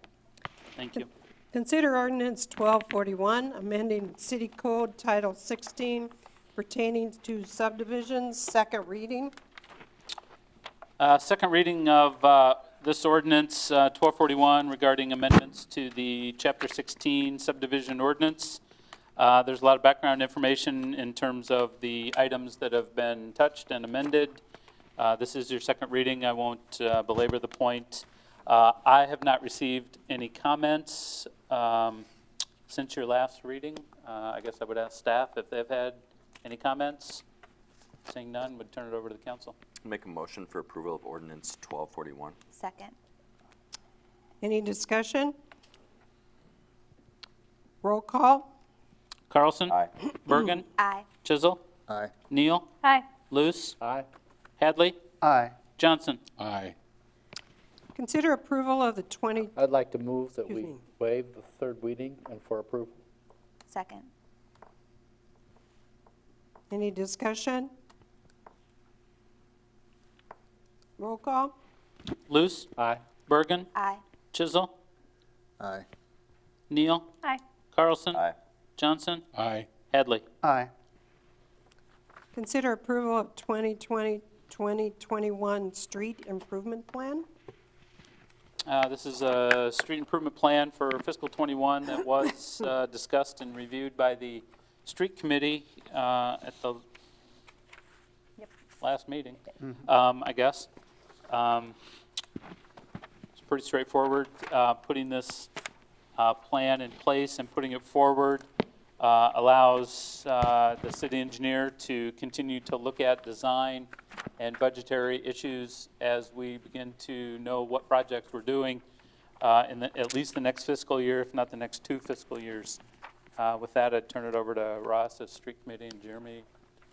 S6: Thank you.
S1: Consider ordinance 1241, amending city code title 16 pertaining to subdivisions, second reading.
S6: Second reading of this ordinance, 1241, regarding amendments to the Chapter 16 subdivision ordinance. There's a lot of background information in terms of the items that have been touched and amended. This is your second reading. I won't belabor the point. I have not received any comments since your last reading. I guess I would ask staff if they've had any comments. Seeing none, would turn it over to the council.
S16: Make a motion for approval of ordinance 1241.
S8: Second.
S1: Any discussion? Roll call?
S15: Carlson?
S16: Aye.
S15: Bergen?
S8: Aye.
S15: Chisel?
S4: Aye.
S15: Neal?
S5: Aye.
S15: Luce?
S9: Aye.
S15: Hadley?
S3: Aye.
S15: Johnson?
S13: Aye.
S1: Consider approval of the 20,
S9: I'd like to move that
S1: Excuse
S9: we
S1: me.
S9: waive the third reading and for approval.
S8: Second.
S1: any discussion? Roll call?
S15: Luce?
S9: Aye.
S15: Bergen?
S8: Aye.
S15: Chisel?
S4: Aye.
S15: Neal?
S5: Aye.
S15: Carlson?
S16: Aye.
S15: Johnson?
S13: Aye.
S15: Hadley?
S3: Aye.
S1: Consider approval of 2020-2021 street improvement plan?
S15: This is a street improvement plan for fiscal '21 that was discussed and reviewed by the street committee at the last meeting, I guess. It's pretty straightforward, putting this plan in place and putting it forward allows the city engineer to continue to look at design and budgetary issues as we begin to know what projects we're doing in at least the next fiscal year, if not the next 2 fiscal years. With that, I'd turn it over to Ross, as street committee, and Jeremy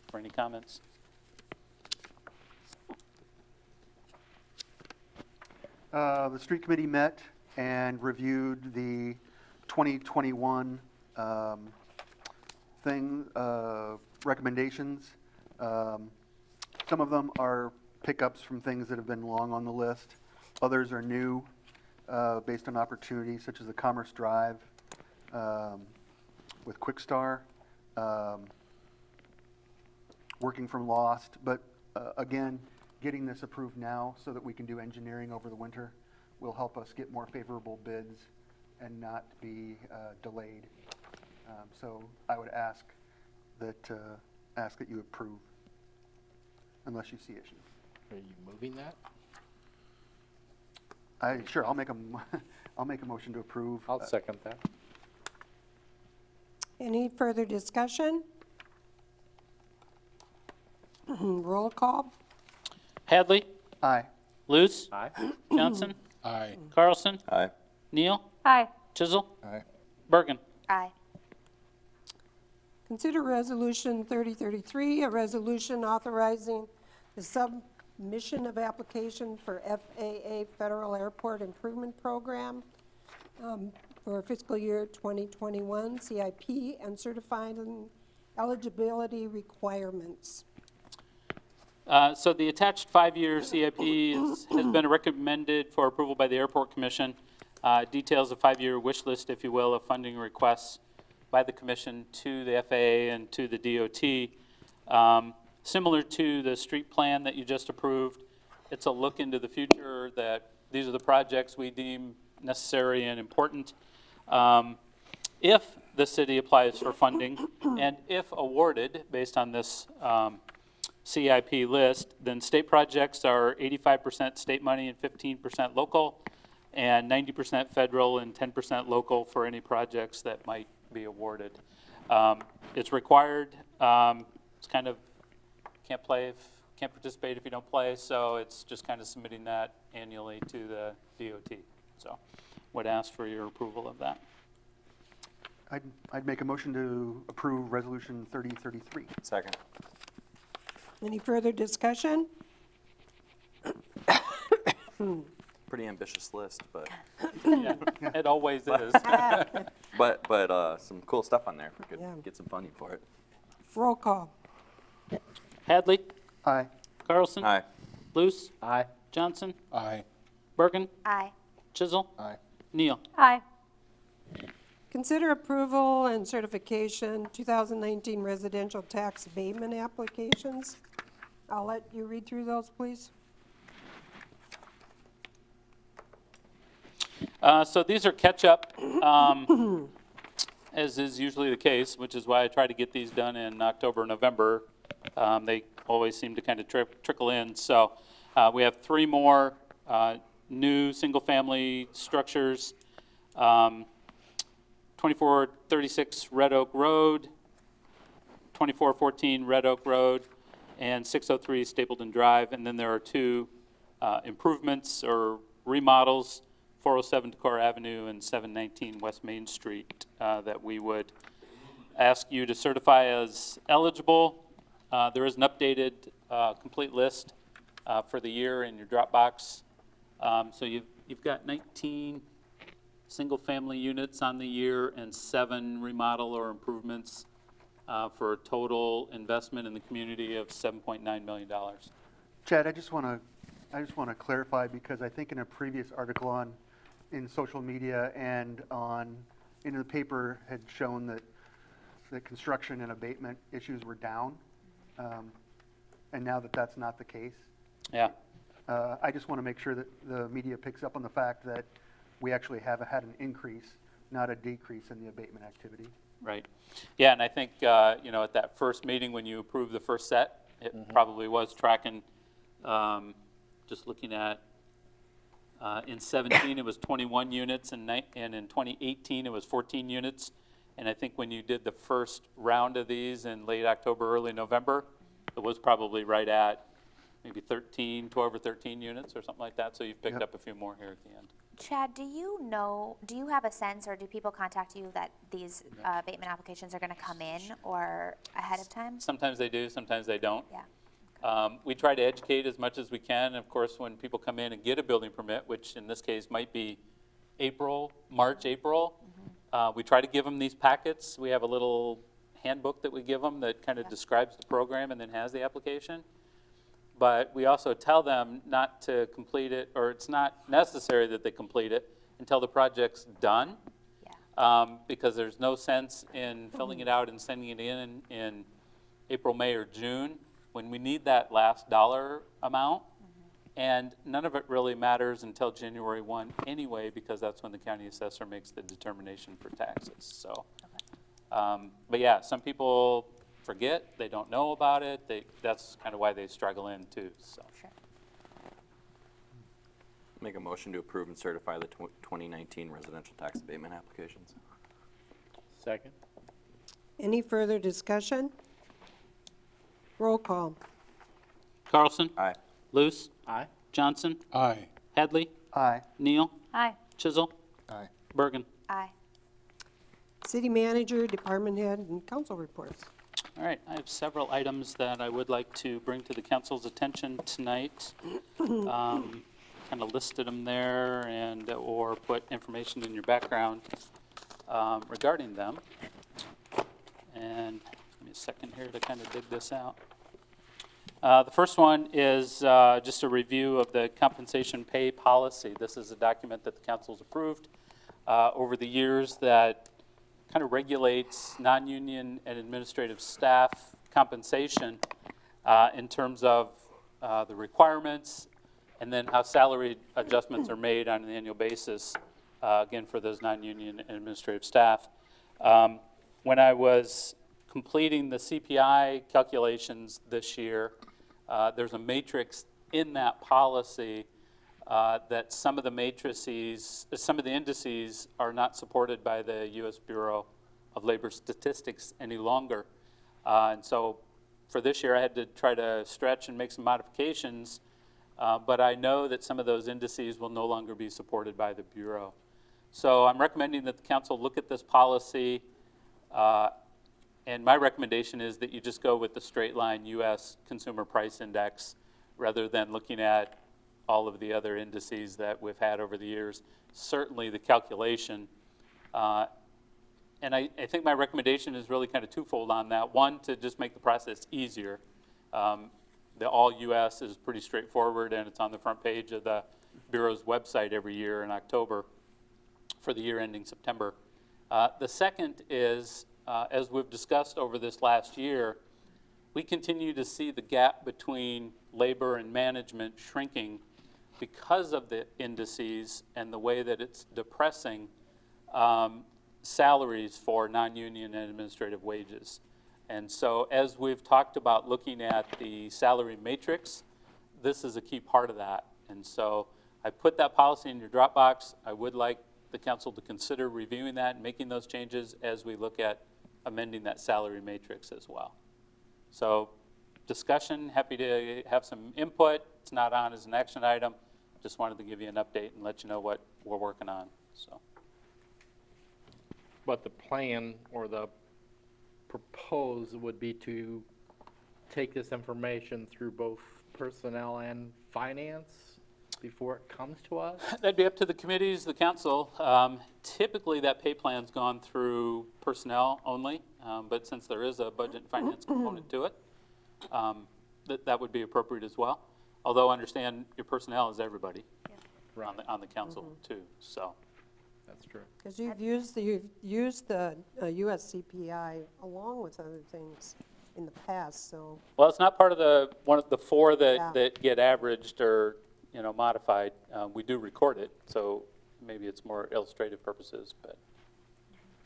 S15: for any comments.
S3: The street committee met and reviewed the 2021 recommendations. Some of them are pickups from things that have been long on the list. Others are new, based on opportunities such as the Commerce Drive with Quickstar, working from Lost. But again, getting this approved now so that we can do engineering over the winter will help us get more favorable bids and not be delayed. So I would ask that you approve, unless you see issues.
S9: Are you moving that?
S3: Sure, I'll make a motion to approve.
S9: I'll second that.
S1: Any further discussion? Roll call?
S15: Hadley?
S3: Aye.
S15: Luce?
S9: Aye.
S15: Johnson?
S13: Aye.
S15: Carlson?
S16: Aye.
S15: Neal?
S5: Aye.
S15: Chisel?
S4: Aye.
S15: Bergen?
S8: Aye.
S1: Consider Resolution 3033, a resolution authorizing the submission of application for FAA Federal Airport Improvement Program for fiscal year 2021 CIP and certifying eligibility requirements.
S15: So the attached 5-year CIP has been recommended for approval by the Airport Commission. Details a 5-year wish list, if you will, of funding requests by the Commission to the FAA and to the DOT. Similar to the street plan that you just approved, it's a look into the future that these are the projects we deem necessary and important. If the city applies for funding, and if awarded based on this CIP list, then state projects are 85% state money and 15% local, and 90% federal and 10% local for any projects that might be awarded. It's required. It's kind of can't participate if you don't play, so it's just kind of submitting that annually to the DOT. So would ask for your approval of that.
S3: I'd make a motion to approve Resolution 3033.
S16: Second.
S1: Any further discussion?
S16: Pretty ambitious list, but
S15: Yeah, it always is.
S16: but some cool stuff on there if we could
S1: Yeah.
S16: get some funding for it.
S1: Roll call?
S15: Hadley?
S3: Aye.
S15: Carlson?
S16: Aye.
S15: Luce?
S9: Aye.
S15: Johnson?
S13: Aye.
S15: Bergen?
S8: Aye.
S15: Chisel?
S4: Aye.
S15: Neal?
S5: Aye.
S1: Consider approval and certification 2019 residential tax abatement applications. I'll let you read through those, please.
S15: So these are catch-up, as is usually the case, which is why I try to get these done in October, November. They always seem to kind of trickle in. So we have 3 more new single-family structures. 2436 Red Oak Road, 2414 Red Oak Road, and 603 Stapleton Drive. And then there are 2 improvements or remodels
S6: 407 Decorah Avenue and 719 West Main Street, that we would ask you to certify as eligible. There is an updated, complete list for the year in your Dropbox. So you've got 19 single-family units on the year and 7 remodel or improvements for a total investment in the community of $7.9 million.
S3: Chad, I just want to clarify, because I think in a previous article in social media and in the paper had shown that the construction and abatement issues were down, and now that's not the case.
S6: Yeah.
S3: I just want to make sure that the media picks up on the fact that we actually have had an increase, not a decrease in the abatement activity.
S6: Right. Yeah, and I think, at that first meeting when you approved the first set, it probably was tracking, just looking at, in 17 it was 21 units, and in 2018 it was 14 units. And I think when you did the first round of these in late October, early November, it was probably right at maybe 12 or 13 units or something like that. So you've picked up a few more here at the end.
S8: Chad, do you have a sense, or do people contact you that these abatement applications are going to come in or ahead of time?
S6: Sometimes they do, sometimes they don't.
S8: Yeah.
S6: We try to educate as much as we can. Of course, when people come in and get a building permit, which in this case might be March, April, we try to give them these packets. We have a little handbook that we give them that kind of describes the program and then has the application. But we also tell them not to complete it, or it's not necessary that they complete it until the project's done.
S8: Yeah.
S6: Because there's no sense in filling it out and sending it in April, May, or June when we need that last dollar amount. And none of it really matters until January 1 anyway, because that's when the county assessor makes the determination for taxes. So, but yeah, some people forget, they don't know about it. That's kind of why they struggle in too. So.
S8: Sure.
S16: Make a motion to approve and certify the 2019 residential tax abatement applications.
S9: Second.
S1: Any further discussion? Roll call.
S6: Carlson?
S16: Aye.
S6: Luce?
S9: Aye.
S6: Johnson?
S13: Aye.
S6: Headley?
S3: Aye.
S6: Neal?
S5: Aye.
S6: Chisel?
S4: Aye.
S6: Bergen?
S8: Aye.
S1: City manager, department head, and council reports.
S6: All right, I have several items that I would like to bring to the council's attention tonight. Kind of listed them there or put information in your background regarding them. And give me a second here to kind of dig this out. The first one is just a review of the compensation pay policy. This is a document that the council's approved over the years that kind of regulates non-union and administrative staff compensation in terms of the requirements and then how salary adjustments are made on an annual basis, again, for those non-union and administrative staff. When I was completing the CPI calculations this year, there's a matrix in that policy that some of the indices are not supported by the U.S. Bureau of Labor Statistics any longer. And so for this year, I had to try to stretch and make some modifications, but I know that some of those indices will no longer be supported by the Bureau. So I'm recommending that the council look at this policy, and my recommendation is that you just go with the straight line U.S. Consumer Price Index rather than looking at all of the other indices that we've had over the years. Certainly the calculation, and I think my recommendation is really kind of twofold on that. One, to just make the process easier. The all U.S. is pretty straightforward, and it's on the front page of the Bureau's website every year in October for the year ending September. The second is, as we've discussed over this last year, we continue to see the gap between labor and management shrinking because of the indices and the way that it's depressing salaries for non-union and administrative wages. And so as we've talked about looking at the salary matrix, this is a key part of that. And so I put that policy in your Dropbox. I would like the council to consider reviewing that and making those changes as we look at amending that salary matrix as well. So discussion, happy to have some input. It's not on as an action item, just wanted to give you an update and let you know what we're working on, so.
S9: But the plan or the propose would be to take this information through both personnel and finance before it comes to us?
S6: That'd be up to the committees, the council. Typically, that pay plan's gone through personnel only, but since there is a budget and finance component to it, that would be appropriate as well. Although understand your personnel is everybody on the council too, so.
S9: That's true.
S1: Because you've used the US CPI along with other things in the past, so.
S6: Well, it's not part of one of the four that,
S1: Yeah.
S6: that get averaged or, modified. We do record it, so maybe it's more illustrative purposes, but.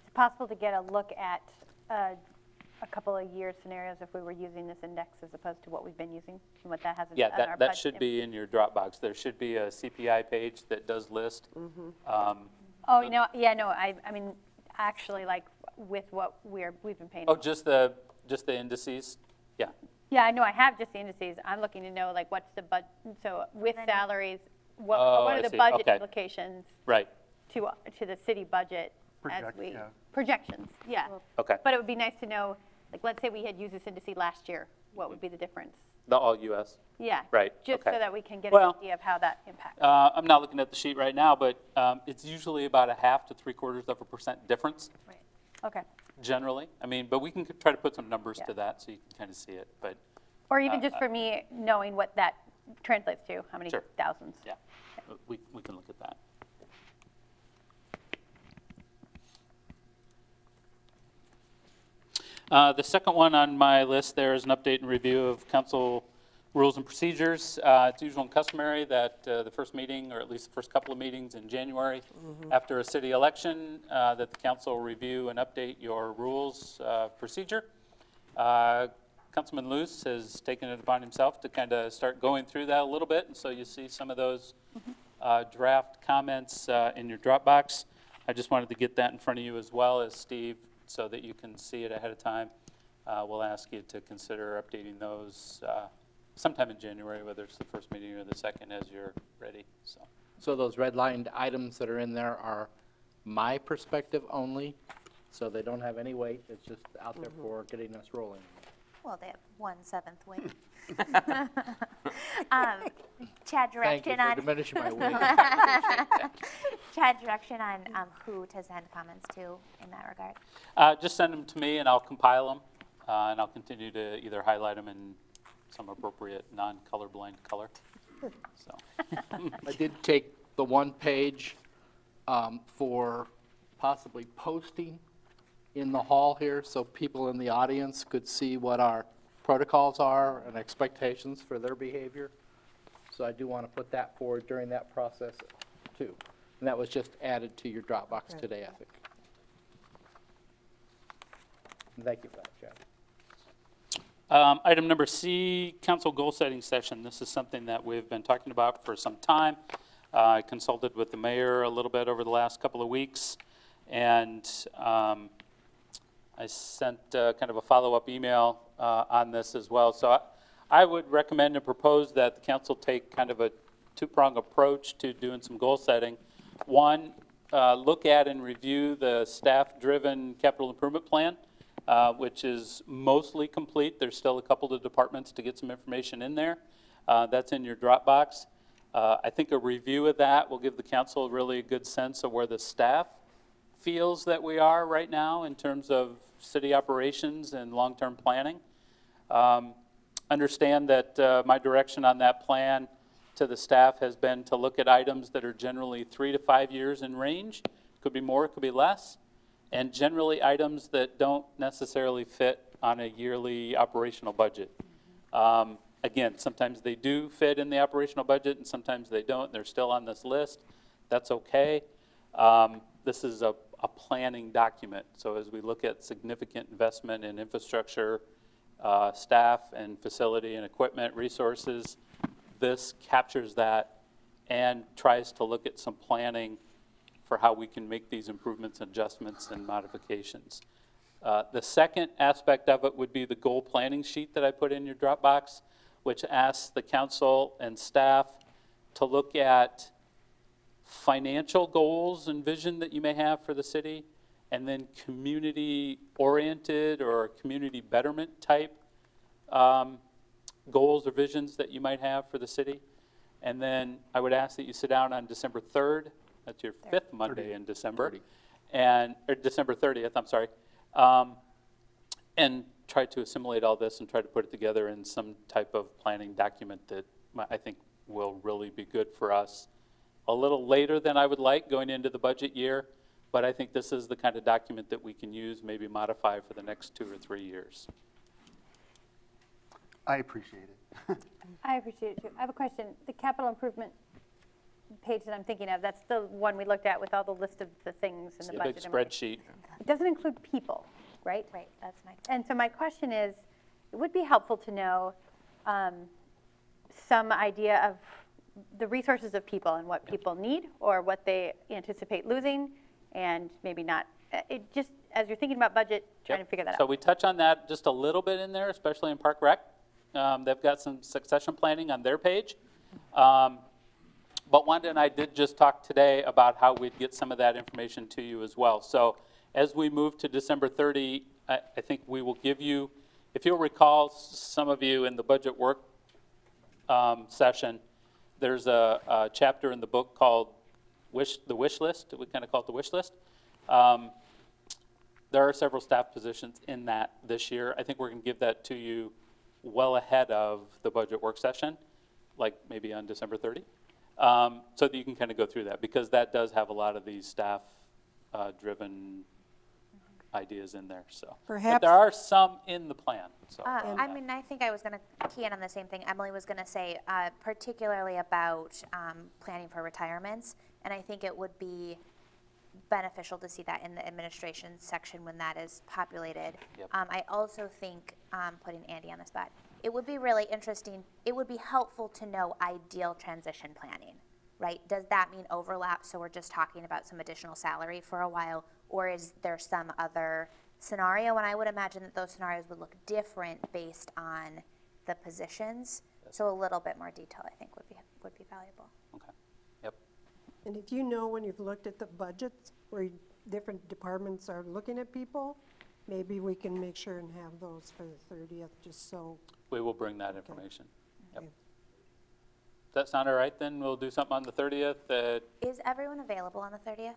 S5: It's possible to get a look at a couple of year scenarios if we were using this index as opposed to what we've been using, and what that has in
S6: Yeah,
S5: our
S6: that
S5: budget.
S6: should be in your Dropbox. There should be a CPI page that does list.
S5: Oh, I mean, actually, like, with what we've been paying.
S6: Oh, just the indices? Yeah.
S5: Yeah, I know, I have just the indices. I'm looking to know, like, what's the so with salaries, what
S6: Oh,
S5: are
S6: I
S5: the
S6: see.
S5: budget
S6: Okay.
S5: implications
S6: Right.
S5: to the city budget as projections, yeah.
S6: Okay.
S5: But it would be nice to know, like, let's say we had used this indice last year, what would be the difference?
S6: The all US.
S5: Yeah.
S6: Right,
S5: Just
S6: okay.
S5: so that we can get
S6: Well,
S5: an idea of how that impacts.
S6: I'm not looking at the sheet right now, but it's usually about 0.5 to 0.75% difference
S5: Right, okay.
S6: generally. I mean, but we can try to put some numbers
S5: Yeah.
S6: to that so you can kind of see it, but.
S5: Or even just for me, knowing what that translates to, how many
S6: Sure.
S5: thousands.
S6: Yeah, we can look at that. The second one on my list there is an update and review of council rules and procedures. It's usual and customary that the first meeting, or at least the first couple of meetings in January, after a city election, that the council review and update your rules procedure. Councilman Luce has taken it upon himself to kind of start going through that a little bit, and so you see some of those draft comments in your Dropbox. I just wanted to get that in front of you as well as Steve, so that you can see it ahead of time. We'll ask you to consider updating those sometime in January, whether it's the first meeting or the second, as you're ready.
S9: So those redlined items that are in there are my perspective only, so they don't have any weight. It's just out there for getting us rolling.
S8: Well, they have 1/7 weight. Chad,
S9: Thank you
S8: direction
S9: for
S8: on.
S9: diminishing my weight.
S8: Chad, direction on who to send comments to in that regard.
S6: Just send them to me and I'll compile them, and I'll continue to either highlight them in some appropriate non-colorblind color. So.
S9: I did take the one page for possibly posting in the hall here so people in the audience could see what our protocols are and expectations for their behavior. So I do want to put that forward during that process too. And that was just added to your Dropbox today, I think. And thank you for that, Chad.
S6: Item number C, council goal setting session. This is something that we've been talking about for some time. I consulted with the mayor a little bit over the last couple of weeks, and I sent kind of a follow-up email on this as well. So I would recommend and propose that the council take kind of a two-pronged approach to doing some goal setting. One, look at and review the staff-driven capital improvement plan, which is mostly complete. There's still a couple of departments to get some information in there. That's in your Dropbox. I think a review of that will give the council really a good sense of where the staff feels that we are right now in terms of city operations and long-term planning. Understand that my direction on that plan to the staff has been to look at items that are generally 3 to 5 years in range. Could be more, could be less. And generally items that don't necessarily fit on a yearly operational budget. Again, sometimes they do fit in the operational budget and sometimes they don't. They're still on this list. That's okay. This is a planning document. So as we look at significant investment in infrastructure, staff and facility and equipment resources, this captures that and tries to look at some planning for how we can make these improvements, adjustments, and modifications. The second aspect of it would be the goal planning sheet that I put in your Dropbox, which asks the council and staff to look at financial goals and vision that you may have for the city, and then community-oriented or community betterment type goals or visions that you might have for the city. And then I would ask that you sit down on December 3rd, that's your fifth Monday in December, or December 30th, I'm sorry, and try to assimilate all this and try to put it together in some type of planning document that I think will really be good for us. A little later than I would like going into the budget year, but I think this is the kind of document that we can use, maybe modify for the next 2 or 3 years.
S3: I appreciate it.
S5: I appreciate it too. I have a question. The capital improvement page that I'm thinking of, that's the one we looked at with all the list of the things in the budget.
S6: Big spreadsheet.
S5: It doesn't include people, right?
S8: Right, that's my.
S5: And so my question is, it would be helpful to know some idea of the resources of people and what people need or what they anticipate losing and maybe not. It just, as you're thinking about budget, trying to figure that
S6: So
S5: out.
S6: we touch on that just a little bit in there, especially in Park Rec. They've got some succession planning on their page. But Wanda and I did just talk today about how we'd get some of that information to you as well. So as we move to December 30, I think we will give you, if you'll recall, some of you in the budget work session, there's a chapter in the book called the Wish List. We kind of call it the Wish List. There are several staff positions in that this year. I think we're going to give that to you well ahead of the budget work session, like maybe on December 30, so that you can kind of go through that, because that does have a lot of these staff-driven ideas in there. So,
S1: Perhaps-
S6: but there are some in the plan. So,
S8: I mean, I think I was going to key in on the same thing Emily was going to say, particularly about planning for retirements. And I think it would be beneficial to see that in the administration section when that is populated.
S6: Yep.
S8: I also think, putting Andy on the spot, it would be really interesting, it would be helpful to know ideal transition planning, right? Does that mean overlap, so we're just talking about some additional salary for a while, or is there some other scenario? And I would imagine that those scenarios would look different based on the positions. So a little bit more detail, I think, would be valuable.
S6: okay. Yep.
S1: And if you know when you've looked at the budgets where different departments are looking at people, maybe we can make sure and have those for the 30th, just so.
S6: We will bring that information. Yep.
S1: Okay.
S6: Does that sound all right then? We'll do something on the 30th.
S8: Is everyone available on the 30th?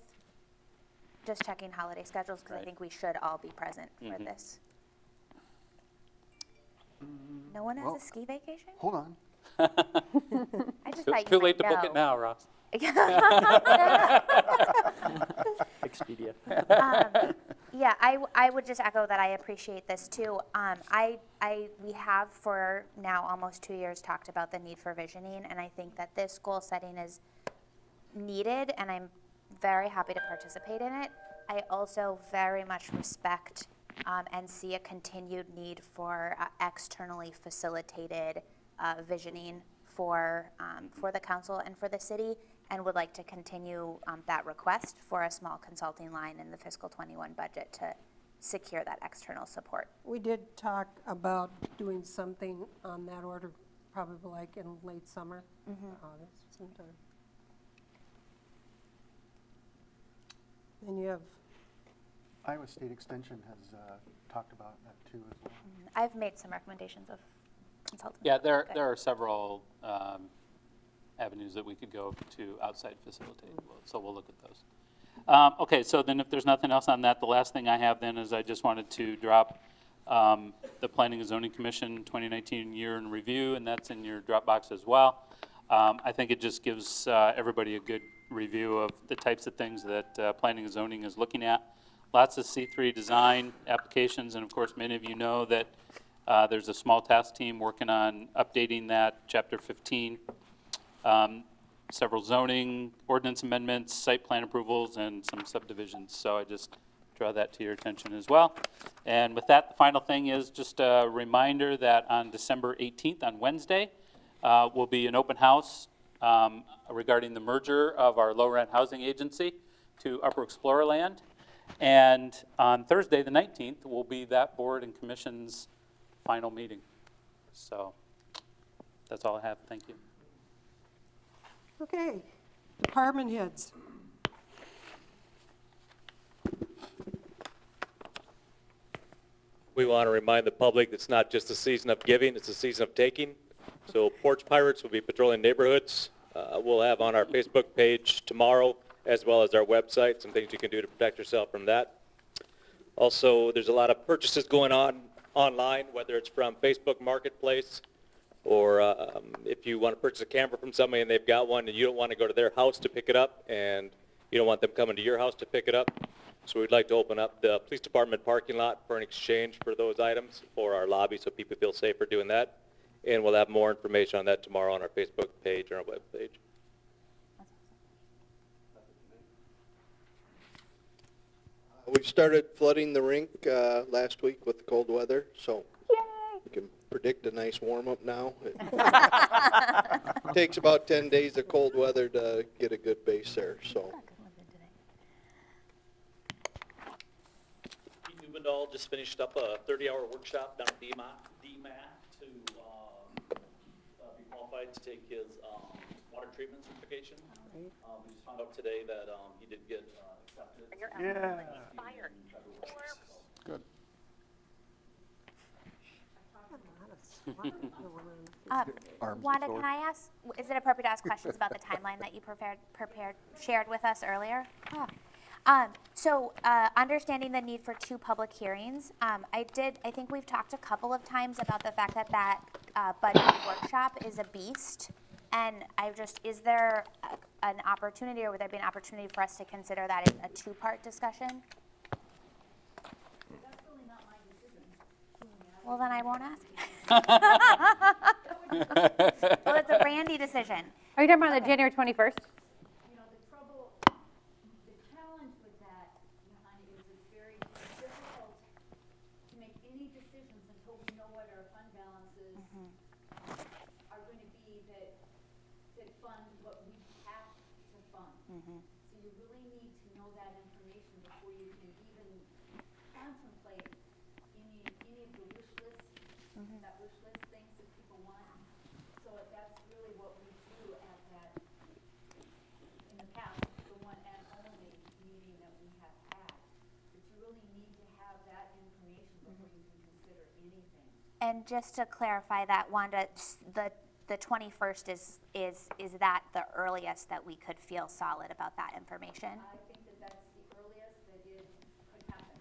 S8: Just checking holiday schedules, because I
S6: Right.
S8: think we should all be present for this. No one has
S3: well,
S8: a ski vacation?
S3: Hold on.
S8: I just thought you
S6: Too late to
S8: might
S6: book it
S8: know.
S6: now, Ross.
S15: Expedia.
S8: Yeah, I would just echo that I appreciate this too. We have for now almost 2 years talked about the need for visioning, and I think that this goal setting is needed, and I'm very happy to participate in it. I also very much respect and see a continued need for externally facilitated visioning for the council and for the city, and would like to continue that request for a small consulting line in the fiscal 21 budget to secure that external support.
S1: We did talk about doing something on that order, probably like in late summer, August sometime. And you have,
S3: Iowa State Extension has talked about that too as well.
S8: I've made some recommendations of consultants.
S6: Yeah, there
S8: Good.
S6: are several avenues that we could go to outside facilitate, so we'll look at those. Okay, so then if there's nothing else on that, the last thing I have then is I just wanted to drop the Planning and Zoning Commission 2019 year in review, and that's in your Dropbox as well. I think it just gives everybody a good review of the types of things that Planning and Zoning is looking at. Lots of C3 design applications, and of course many of you know that there's a small task team working on updating that, Chapter 15. Several zoning ordinance amendments, site plan approvals, and some subdivisions. So I just draw that to your attention as well. And with that, the final thing is just a reminder that on December 18th, on Wednesday, will be an open house regarding the merger of our low-rent housing agency to Upper Explorer Land. And on Thursday, the 19th, will be that board and commission's final meeting. So that's all I have. Thank you.
S1: Okay, department heads.
S10: We want to remind the public it's not just a season of giving, it's a season of taking. So Porch Pirates will be patrolling neighborhoods. We'll have on our Facebook page tomorrow, as well as our website, some things you can do to protect yourself from that. Also, there's a lot of purchases going on online, whether it's from Facebook Marketplace, or if you want to purchase a camera from somebody and they've got one and you don't want to go to their house to pick it up, and you don't want them coming to your house to pick it up. So we'd like to open up the police department parking lot for an exchange for those items for our lobby so people feel safer doing that. And we'll have more information on that tomorrow on our Facebook page and our web page.
S17: We started flooding the rink last week with the cold weather, so we can predict a nice warm-up now. It takes about 10 days of cold weather to get a good base there, so.
S10: Newmandahl just finished up a 30-hour workshop down at DMAT to be qualified to take his water treatment certification. We just found out today that he did get accepted.
S3: Yeah.
S13: Good.
S8: Wanda, can I ask, is it appropriate to ask questions about the timeline that you shared with us earlier? So, understanding the need for 2 public hearings, I think we've talked a couple of times about the fact that budget workshop is a beast. And is there an opportunity, or would there be an opportunity for us to consider that in a 2-part discussion?
S14: That's really not my decision.
S8: Well, then I won't ask. Well, it's a Randy decision.
S5: Are you talking about the January 21st?
S14: You know, the challenge with that, Johanna, is it's very difficult to make any decisions until we know what our fund balances are going to be that fund what we have to fund. So you really need to know that information before you can even contemplate any of the wish list, that wish list things that people want. So that's really what we do at that, in the past, the one and only meeting that we have had. But you really need to have that information before you can consider anything.
S8: And just to clarify that, Wanda, the 21st is that the earliest that we could feel solid about that information?
S14: I think that's the earliest that it could happen.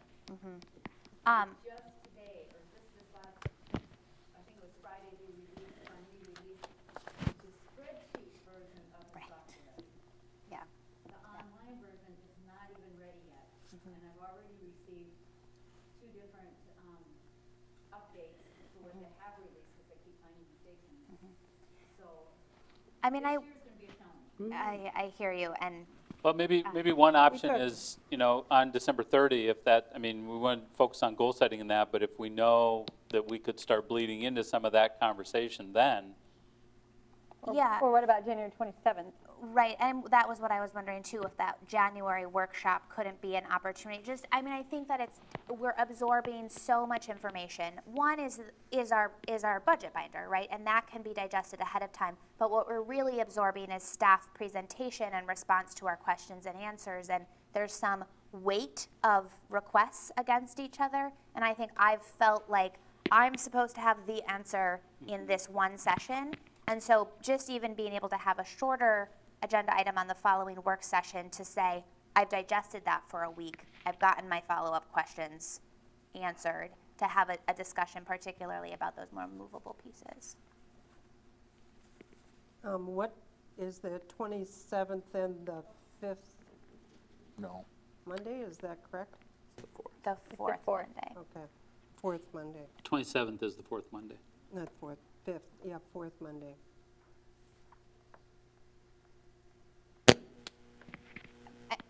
S14: Just today, or just this last, I think it was Friday, we released the spreadsheet version of the software.
S8: Yeah.
S14: The online version is not even ready yet. And I've already received 2 different updates for what they have released, because I keep finding mistakes in it. So,
S8: I mean,
S14: this year's gonna be a challenge.
S8: I hear you, and
S9: But maybe one option is, on December 30, if that, we want to focus on goal setting in that, but if we know that we could start bleeding into some of that conversation then.
S8: yeah.
S5: Or what about January 27th?
S8: Right, and that was what I was wondering too, if that January workshop couldn't be an opportunity. I think that we're absorbing so much information. One is our budget binder, right? And that can be digested ahead of time. But what we're really absorbing is staff presentation and response to our questions and answers. And there's some weight of requests against each other. And I think I've felt like I'm supposed to have the answer in this one session. And so just even being able to have a shorter agenda item on the following work session to say, I've digested that for a week, I've gotten my follow-up questions answered, to have a discussion particularly about those more movable pieces.
S1: What is the 27th and the 5th
S4: No.
S1: Monday, is that correct?
S8: The fourth Monday.
S1: Okay, 4th Monday,
S9: 27th is the 4th Monday.
S1: not 4th, 5th, yeah, 4th Monday.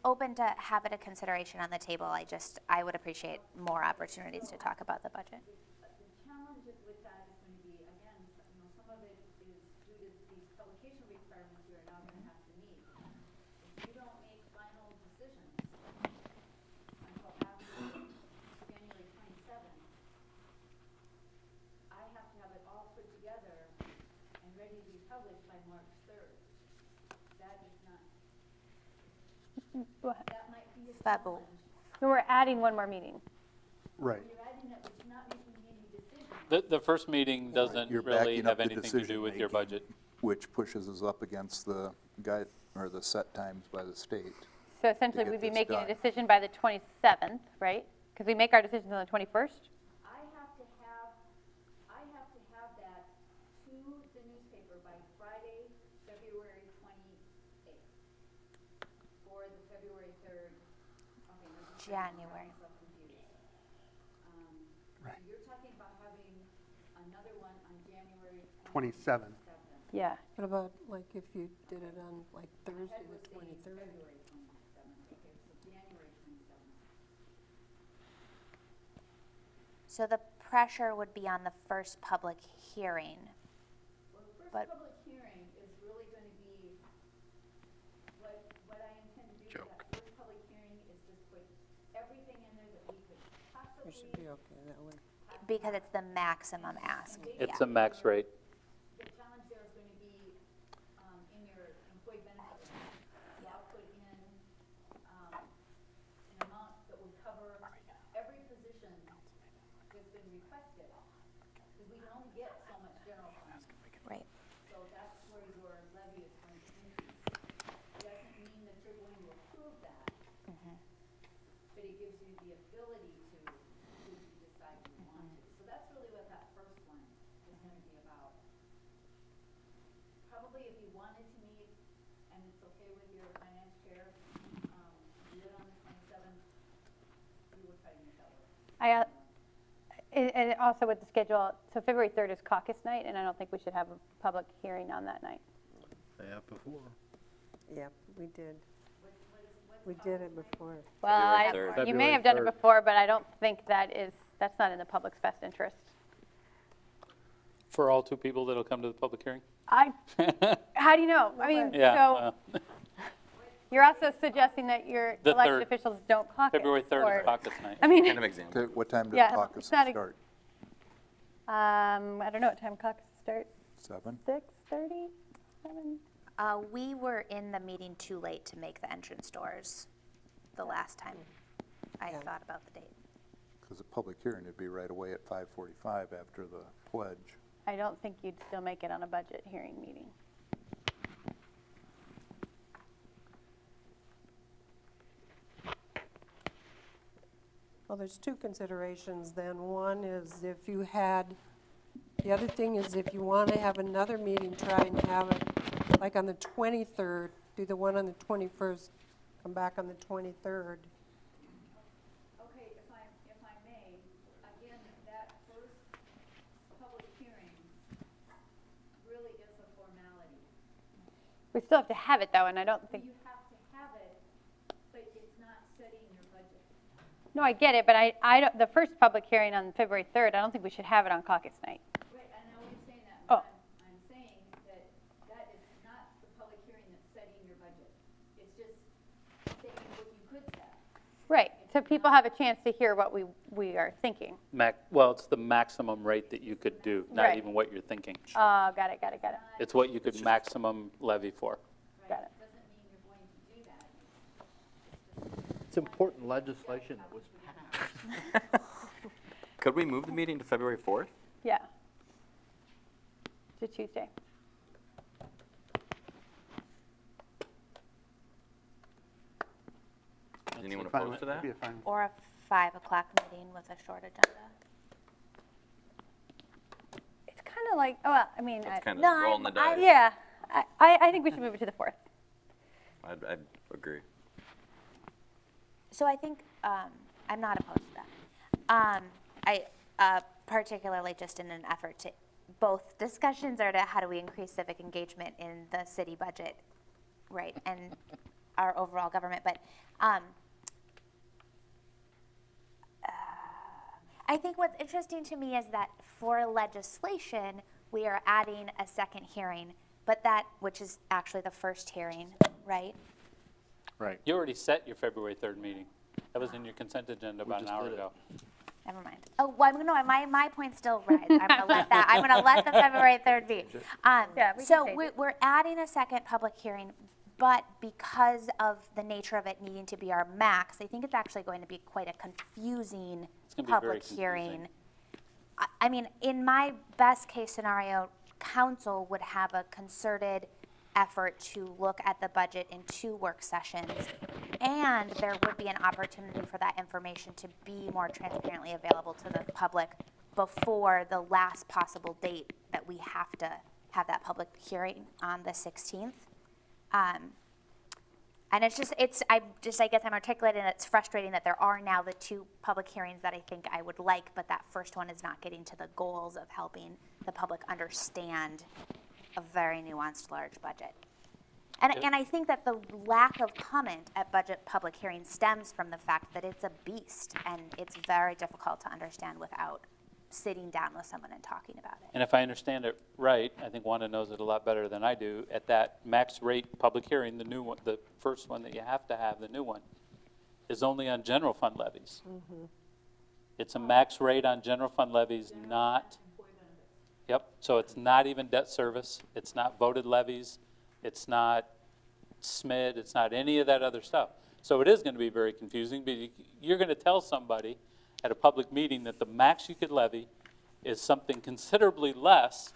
S8: Open to have it a consideration on the table. I would appreciate more opportunities to talk about the budget.
S14: The challenge with that is going to be, again, some of it is due to these publication requirements you're now going to have to meet. If you don't make final decisions until after January 27th, I have to have it all put together and ready to be published by March 3rd. that is not, that might be a
S8: February.
S14: challenge.
S5: So we're adding one more meeting.
S3: Right.
S14: You're adding that, but you're not making any decisions.
S9: The first meeting doesn't
S4: You're
S9: really
S4: backing
S9: have
S4: up the
S9: anything to do with your
S4: decision-making,
S9: budget.
S4: which pushes us up against the guide, or the set times by the state.
S5: So essentially,
S4: get
S5: we'd be
S4: this
S5: making a
S4: done.
S5: decision by the 27th, right? Because we make our decisions on the 21st?
S14: I have to have that to the newspaper by Friday, February 28th, for the February 3rd. Okay, no, just a second, I'm
S8: January.
S14: so confused.
S3: Right.
S14: You're talking about having another one on January
S3: 27th.
S14: 27th.
S5: Yeah.
S1: What about, like, if you did it on, like, Thursday,
S14: That
S1: the
S14: was saying
S1: 23rd?
S14: February 27th, okay, so January 27th.
S8: So the pressure would be on the first public hearing.
S14: Well, the first
S8: But-
S14: public hearing is really gonna be, what I intend to do for that first public hearing is just put everything in there that we could
S1: We should
S14: possibly.
S1: be okay that way.
S8: Because it's the maximum ask.
S9: It's
S8: Yeah.
S9: a max rate.
S14: The challenge there is going to be, in your employee benefit line. So I'll put in, an amount that would cover every position that's been requested. Because we can only get so much general fund.
S8: Right.
S14: So that's where your levy is going to increase. Doesn't mean that you're going to approve that, but it gives you the ability to decide you want to. So that's really what that first one is going to be about. Probably if you wanted to meet, and it's okay with your finance chair, do it on the 27th, we would try to make that work.
S5: And also with the schedule, so February 3rd is caucus night, and I don't think we should have a public hearing on that night.
S4: Yeah, before.
S1: Yep, we did. We did it before.
S5: Well,
S16: February 3rd.
S5: you may have done it before, but I don't think that's not in the public's best interest.
S9: For all two people that'll come to the public hearing?
S5: How do you know? I mean,
S9: Yeah.
S5: so you're also suggesting that your
S9: The
S5: elected
S9: 3rd.
S5: officials don't caucus?
S9: February 3rd
S5: or-
S9: is caucus night.
S5: I mean,
S16: Kind of example.
S4: Okay, what time did
S5: Yeah,
S4: the caucus
S5: it's not a-
S4: start?
S5: I don't know what time caucus starts.
S4: 7?
S5: 6:30? 7?
S8: We were in the meeting too late to make the entrance doors the last time I
S1: Yeah.
S8: thought about the date.
S4: Because the public hearing would be right away at 5:45 after the pledge.
S5: I don't think you'd still make it on a budget hearing meeting.
S1: Well, there's two considerations then. One is if you had, the other thing is if you want to have another meeting, try and have it like on the 23rd, do the one on the 21st, come back on the 23rd.
S14: Okay, if I may, again, that first public hearing really is a formality.
S5: We still have to have it, though, and I don't think,
S14: You have to have it, but it's not setting your budget.
S5: no, I get it, but I don't, the first public hearing on February 3rd, I don't think we should have it on caucus night.
S14: Right, I know you're saying that,
S5: Oh.
S14: but I'm saying that that is not the public hearing that's setting your budget. It's just saying what you could set.
S5: Right, so people have a chance to hear what we are thinking.
S9: Well, it's the maximum rate that you could do, not
S5: Right.
S9: even what you're thinking.
S5: Oh, got it.
S9: It's what you could maximum levy for.
S5: Got it.
S14: Doesn't mean you're going to do that.
S2: It's important legislation that was passed.
S16: Could we move the meeting to February 4th?
S5: Yeah. To Tuesday.
S16: Is anyone
S3: Fine
S16: opposed
S3: with-
S16: to that?
S3: Be a fine.
S8: Or a 5 o'clock meeting with a short agenda.
S5: It's kind of like, oh, well, I mean,
S16: That's kind of
S8: No,
S16: rolling the dice.
S5: yeah, I think we should move it to the 4th.
S16: I'd agree.
S8: So I think, I'm not opposed to that. Particularly just in an effort to, both discussions are to how do we increase civic engagement in the city budget, right, and our overall government, but I think what's interesting to me is that for legislation, we are adding a second hearing, but that, which is actually the first hearing, right?
S9: Right. You already set your February 3rd meeting. That was in your consent agenda about an hour ago.
S8: Never mind. Oh, well, no, my point still rides. I'm gonna let the February 3rd be.
S5: Yeah, we can
S8: So
S5: change it.
S8: we're adding a second public hearing, But because of the nature of it needing to be our max, I think it's actually going to be quite a confusing
S6: It's gonna be very
S8: public
S6: confusing.
S8: hearing. I mean, in my best case scenario, council would have a concerted effort to look at the budget in 2 work sessions. And there would be an opportunity for that information to be more transparently available to the public before the last possible date that we have to have that public hearing on the 16th. And it's just, I guess I'm articulating that it's frustrating that there are now the 2 public hearings that I think I would like, but that first one is not getting to the goals of helping the public understand a very nuanced, large budget. And I think that the lack of comment at budget public hearings stems from the fact that it's a beast, and it's very difficult to understand without sitting down with someone and talking about it.
S6: And if I understand it right, I think Wanda knows it a lot better than I do, at that max rate public hearing, the new one, the first one that you have to have, the new one, is only on general fund levies. It's a max rate on general fund levies, not, yep, so it's not even debt service, it's not voted levies, it's not SMID, it's not any of that other stuff. So it is going to be very confusing, but you're going to tell somebody at a public meeting that the max you could levy is something considerably less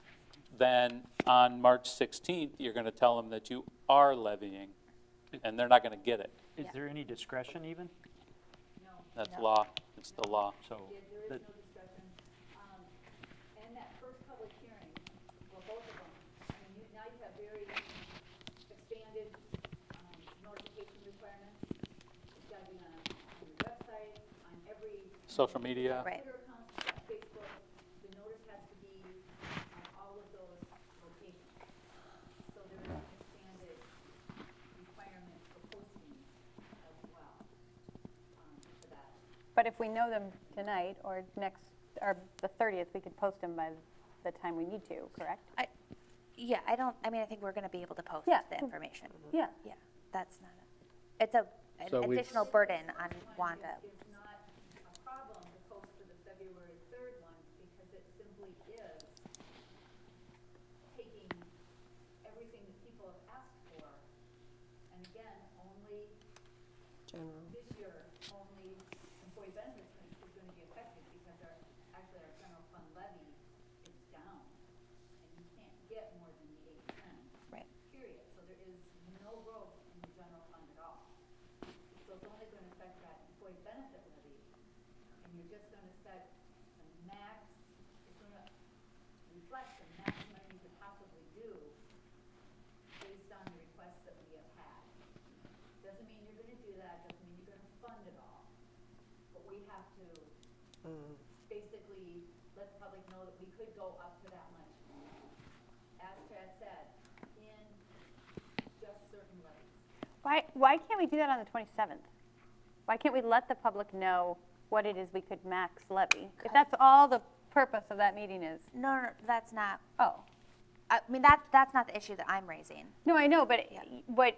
S6: than on March 16th, you're going to tell them that you are levying, and they're not going to get it.
S15: Is there any discretion even?
S6: That's law, it's the law.
S15: So,
S14: There is no discussion. And that first public hearing, well, both of them, I mean, now you have very expanded notification requirements. It's got to be on your website, on every
S6: Social media.
S8: Right.
S14: Twitter account, Facebook. The notice has to be on all of those locations. So there is an expanded requirement for posting as well for that.
S5: But if we know them tonight or the 30th, we could post them by the time we need to, correct?
S8: I think we're gonna be able to post
S5: Yeah.
S8: the information.
S5: Yeah.
S8: Yeah, that's not, it's an
S9: So we-
S8: additional burden on Wanda.
S14: It's not a problem to post for the February 3rd one because it simply is taking everything that people have asked for. And again, only
S1: General.
S14: this year, only employee benefits is going to be affected because our general fund levy is down. And you can't get more than the 810.
S8: Right.
S14: Period. So there is no growth in the general fund at all. So it's only going to affect that employee benefit levy. And you're just going to set the max, it's going to reflect the maximum you could possibly do based on the requests that we have had. Doesn't mean you're going to do that, doesn't mean you're going to fund it all. But we have to basically let the public know that we could go up to that money. As Chad said, in just certain levies.
S5: Why can't we do that on the 27th? Why can't we let the public know what it is we could max levy? If that's all the purpose of that meeting is.
S8: No, that's not,
S5: Oh.
S8: I mean, that's not the issue that I'm raising.
S5: No, I know, but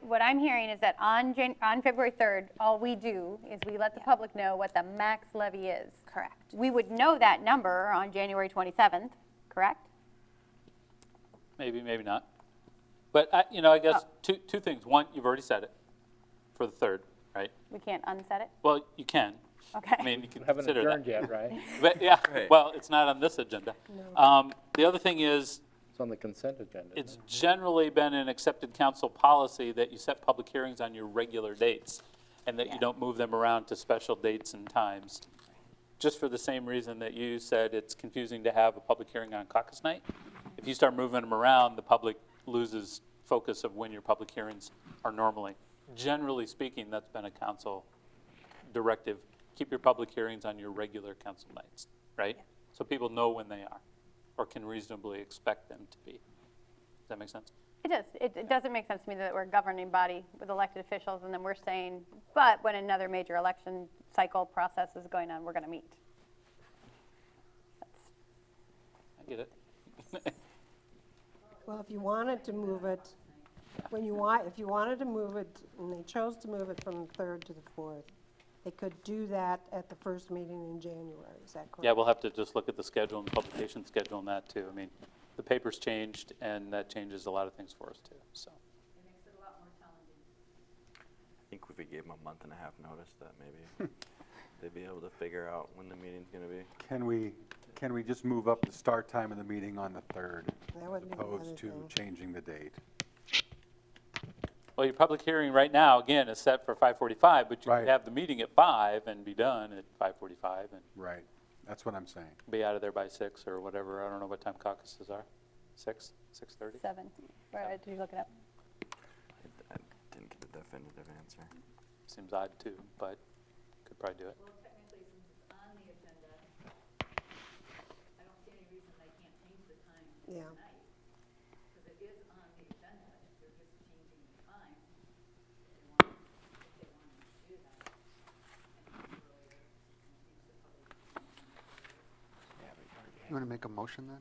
S5: what I'm hearing is that on February 3rd, all we do is we let the public know what the max levy is.
S8: Correct.
S5: We would know that number on January 27th, correct?
S6: Maybe, maybe not. But, I guess two things. One, you've already said it for the 3rd, right?
S5: We can't unset it?
S6: Well, you can.
S5: Okay.
S6: I mean, you can
S9: Haven't
S6: consider
S9: adjourned
S6: that.
S9: yet, right?
S6: But, yeah,
S16: Right.
S6: well, it's not on this agenda. The other thing is,
S9: It's on the consent agenda.
S6: it's generally been an accepted council policy that you set public hearings on your regular dates and that you don't move them around to special dates and times. Just for the same reason that you said it's confusing to have a public hearing on caucus night. If you start moving them around, the public loses focus of when your public hearings are normally. Generally speaking, that's been a council directive. Keep your public hearings on your regular council nights, right? So people know when they are or can reasonably expect them to be. Does that make sense?
S5: It does. It doesn't make sense to me that we're a governing body with elected officials and then we're saying, but when another major election cycle process is going on, we're going to meet.
S6: I get it.
S1: Well, if you wanted to move it, if you wanted to move it, and they chose to move it from the 3rd to the 4th, they could do that at the first meeting in January, is that correct?
S6: Yeah, we'll have to just look at the schedule and the publication schedule on that too. I mean, the paper's changed and that changes a lot of things for us too, so.
S14: It makes it a lot more challenging
S16: we gave them a month and a half notice, that maybe they'd be able to figure out when the meeting's gonna be.
S13: Can we just move up the start time of the meeting on the 3rd,
S1: That
S13: as
S1: would be another
S13: opposed to
S1: thing.
S13: changing the date?
S6: Well, your public hearing right now, again, is set for 5:45, but you
S13: Right.
S6: could have the meeting at 5 and be done at 5:45 and
S13: Right, that's what I'm saying.
S6: be out of there by 6 or whatever. I don't know what time caucuses are. 6, 6:30?
S5: 7. Right, did you look it up?
S16: I didn't get a definitive answer.
S6: Seems odd too, but could probably do it.
S14: Well, technically, since it's on the agenda, I don't see any reason they can't change the time
S1: Yeah.
S14: tonight. Because it is on the agenda, they're just changing the time if they want to do that. And earlier, and change the public hearing.
S3: You want to make a motion then?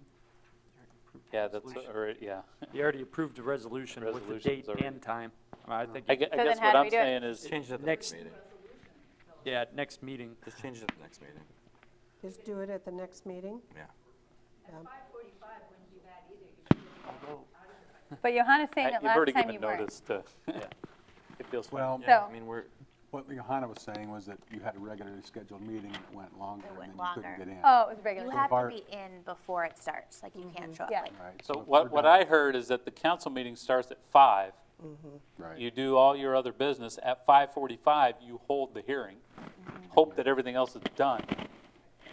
S6: Yeah, that's, or, yeah.
S15: You already approved a resolution with the
S6: Resolution's
S15: date
S6: already-
S15: and time. I think,
S6: I
S15: it-
S6: gue- I
S5: So
S6: guess
S5: then how
S6: what
S5: do
S6: I'm
S5: we do it?
S6: saying is,
S16: Change it at the
S15: Next-
S16: next meeting.
S15: yeah, next meeting.
S16: Just change it at the next meeting.
S1: Just do it at the next meeting?
S16: Yeah.
S1: Yeah.
S14: 5:45 wouldn't be bad either. You could get
S5: But Johanna's saying that
S6: you've already
S5: last time
S6: given
S5: you weren't.
S6: notice to, it feels fine.
S13: Well,
S5: So-
S16: I mean, we're,
S13: what Johanna was saying was that you had a regularly scheduled meeting and it went longer,
S8: It
S13: and
S8: went
S13: then you couldn't
S8: longer.
S13: get in.
S5: Oh, it was
S8: You
S5: regular.
S8: have to
S13: far-
S8: be in before it starts, like you can't show up
S5: Yeah.
S8: late.
S13: Right.
S6: So
S13: if
S6: what
S13: we're done-
S6: I heard is that the council meeting starts at 5.
S13: Right.
S6: You do all your other business. At 5:45, you hold the hearing, hope that everything else is done.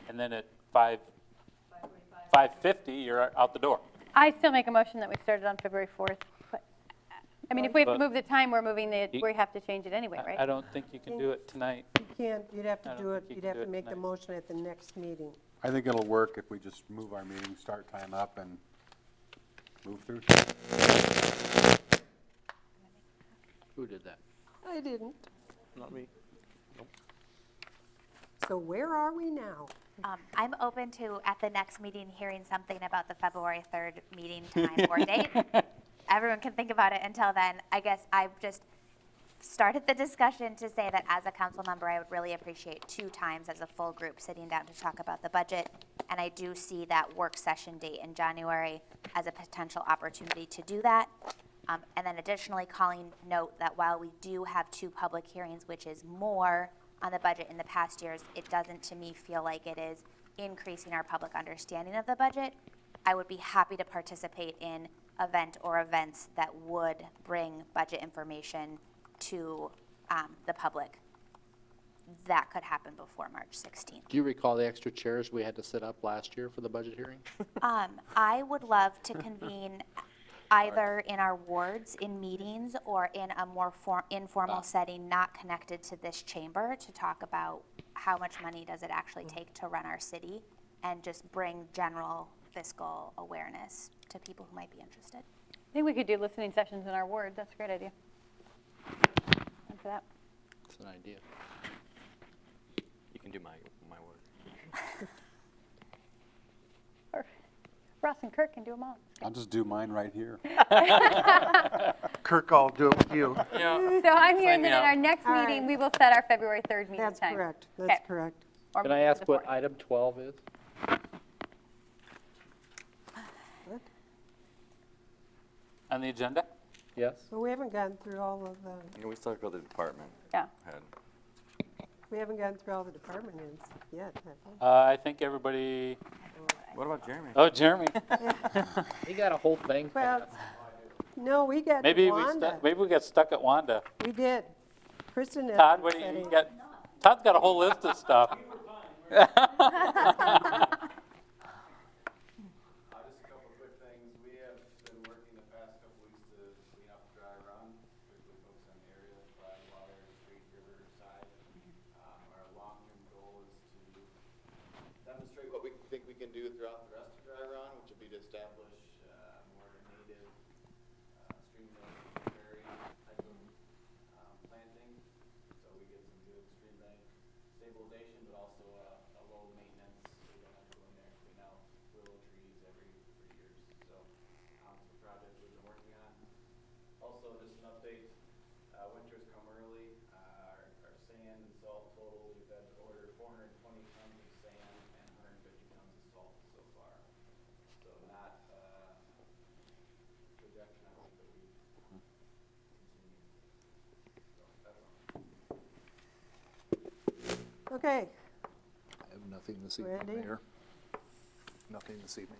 S6: And then at 5:50, you're out the door.
S5: I still make a motion that we started on February 4th. But, I mean, if we have to
S6: But-
S5: move the time, we're moving the,
S6: You-
S5: we have to change it anyway,
S6: I
S5: right?
S6: don't think you can do it tonight.
S1: You can't, you'd have
S6: I
S1: to
S6: don't
S1: do it,
S6: think you
S1: you'd
S6: can
S1: have
S6: do
S1: to
S6: it
S1: make the
S6: tonight.
S1: motion at the next meeting.
S13: I think it'll work if we just move our meeting start time up and move through.
S9: Who did that?
S1: I didn't.
S16: not me.
S1: So where are we now?
S8: I'm open to, at the next meeting, hearing something about the February 3rd meeting time or date. Everyone can think about it until then. I guess I've just started the discussion to say that as a council member, I would really appreciate 2 times as a full group sitting down to talk about the budget. And I do see that work session date in January as a potential opportunity to do that. And then additionally, calling note that while we do have 2 public hearings, which is more on the budget in the past years, it doesn't to me feel like it is increasing our public understanding of the budget. I would be happy to participate in event or events that would bring budget information to the public. That could happen before March 16th.
S9: Do you recall the extra chairs we had to set up last year for the budget hearing?
S8: I would love to convene either in our wards in meetings or in a more informal setting not connected to this chamber to talk about how much money does it actually take to run our city and just bring general fiscal awareness to people who might be interested.
S5: I think we could do listening sessions in our ward. That's a great idea. And for that.
S9: It's an idea.
S16: You can do my word.
S5: Or Ross and Kirk can do them all.
S13: I'll just do mine right here.
S3: Kirk, I'll do it with you.
S5: So I'm hearing
S16: me
S5: that at
S16: out.
S5: our next
S1: All
S5: meeting,
S1: right.
S5: we will set our February 3rd meeting
S1: That's
S5: time.
S1: correct,
S5: Okay.
S1: that's correct.
S5: Or
S9: Can I
S5: maybe
S9: ask
S5: the
S9: what
S5: 4th.
S9: item 12 is?
S1: What?
S6: On the agenda?
S9: Yes?
S1: But we haven't gone through all of the,
S16: And we still have to go to the department
S5: Yeah.
S16: head.
S1: we haven't gone through all the department heads yet, have we?
S6: I think everybody,
S16: What about Jeremy?
S6: oh, Jeremy.
S9: He got a whole thing.
S1: Well, no, we got
S6: Maybe
S1: Wanda.
S6: maybe we got stuck at Wanda.
S1: We did. Kristen.
S6: Todd, what do you got? Todd's got a whole list of stuff.
S10: Just a couple quick things. We have been working the past couple weeks to clean up dry run, particularly focus on the area by water, street, river side. Our long-term goal is to demonstrate what we think we can do throughout the rest of dry run, which would be to establish more native streambank prairie type of planting. So we get some good stream bank stabilization, but also a low maintenance. We don't have to go in there and clean out willow trees every 3 years. So it's a project we've been working on. Also, just an update, winter's come early. Our sand and salt total, we've had to order 420 tons of sand and 150 tons of salt so far. So not projection, I think that we continue. So that's all.
S1: Okay,
S4: I have nothing this evening,
S1: Randy?
S4: Mayor. Nothing this evening.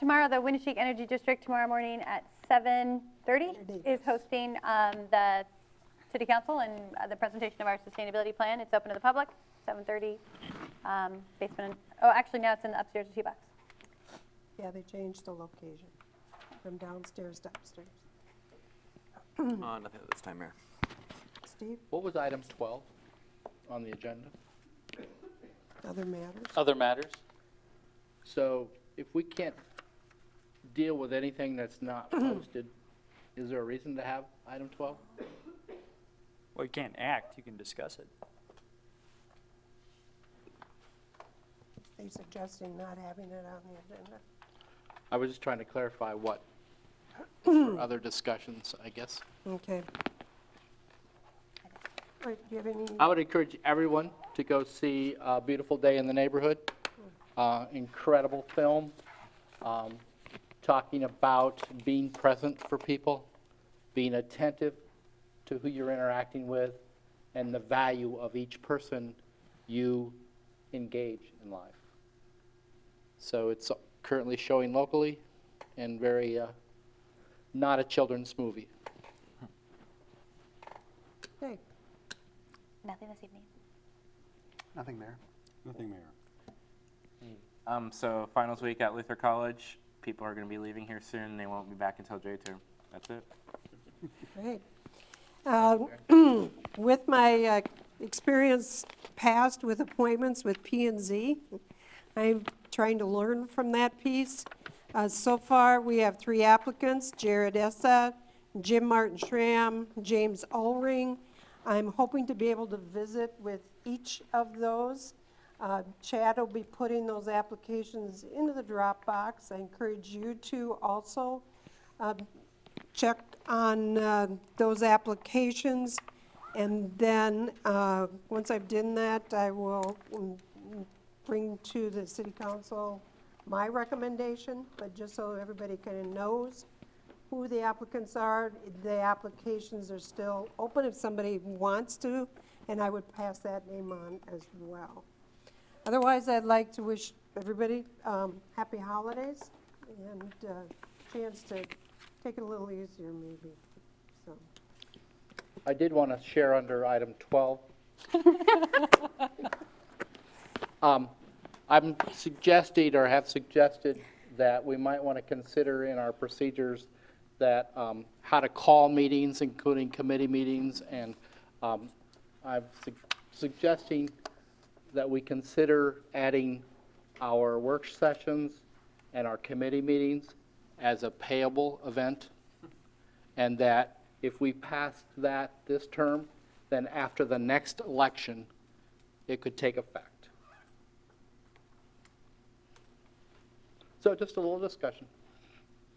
S5: Tomorrow, the Winneshiek Energy District, tomorrow morning at 7:30 is hosting the City Council and the presentation of our sustainability plan. It's open to the public, 7:30, basement. Oh, actually, now it's in the upstairs tea box.
S1: yeah, they changed the location from downstairs to upstairs.
S16: Nothing at this time, Mayor.
S1: Steve,
S9: What was item 12 on the agenda?
S1: other matters?
S6: Other matters?
S9: So if we can't deal with anything that's not posted, is there a reason to have item 12?
S15: Well, you can't act, you can discuss it.
S1: Are you suggesting not having it on the agenda?
S9: I was just trying to clarify what, for other discussions, I guess.
S1: Okay. All right, do you have any?
S9: I would encourage everyone to go see A Beautiful Day in the Neighborhood. Incredible film, talking about being present for people, being attentive to who you're interacting with, and the value of each person you engage in life. So it's currently showing locally and very, not a children's movie.
S1: Okay,
S8: Nothing this evening.
S3: Nothing, Mayor.
S13: Nothing, Mayor.
S16: So finals week at Luther College. People are going to be leaving here soon. They won't be back until J2. That's it.
S1: great. With my experience past with appointments with P&Z, I'm trying to learn from that piece. So far, we have 3 applicants, Jared Essa, Jim Martin Schramm, James Ulring. I'm hoping to be able to visit with each of those. Chad will be putting those applications into the Dropbox. I encourage you to also check on those applications. And then, once I've done that, I will bring to the city council my recommendation, but just so everybody kind of knows who the applicants are, the applications are still open if somebody wants to, and I would pass that name on as well. Otherwise, I'd like to wish everybody happy holidays and a chance to take it a little easier maybe, so.
S9: I did want to share under item 12. I'm suggesting or have suggested that we might want to consider in our procedures that how to call meetings, including committee meetings, and I'm suggesting that we consider adding our work sessions and our committee meetings as a payable event, and that if we pass that this term, then after the next election, it could take effect. So just a little discussion.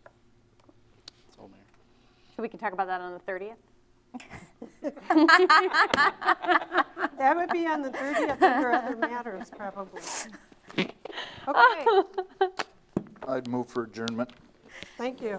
S9: That's all, Mayor.
S5: So we can talk about that on the 30th?
S1: That would be on the 30th under other matters, probably. Okay,
S4: I'd move for adjournment.
S1: thank you.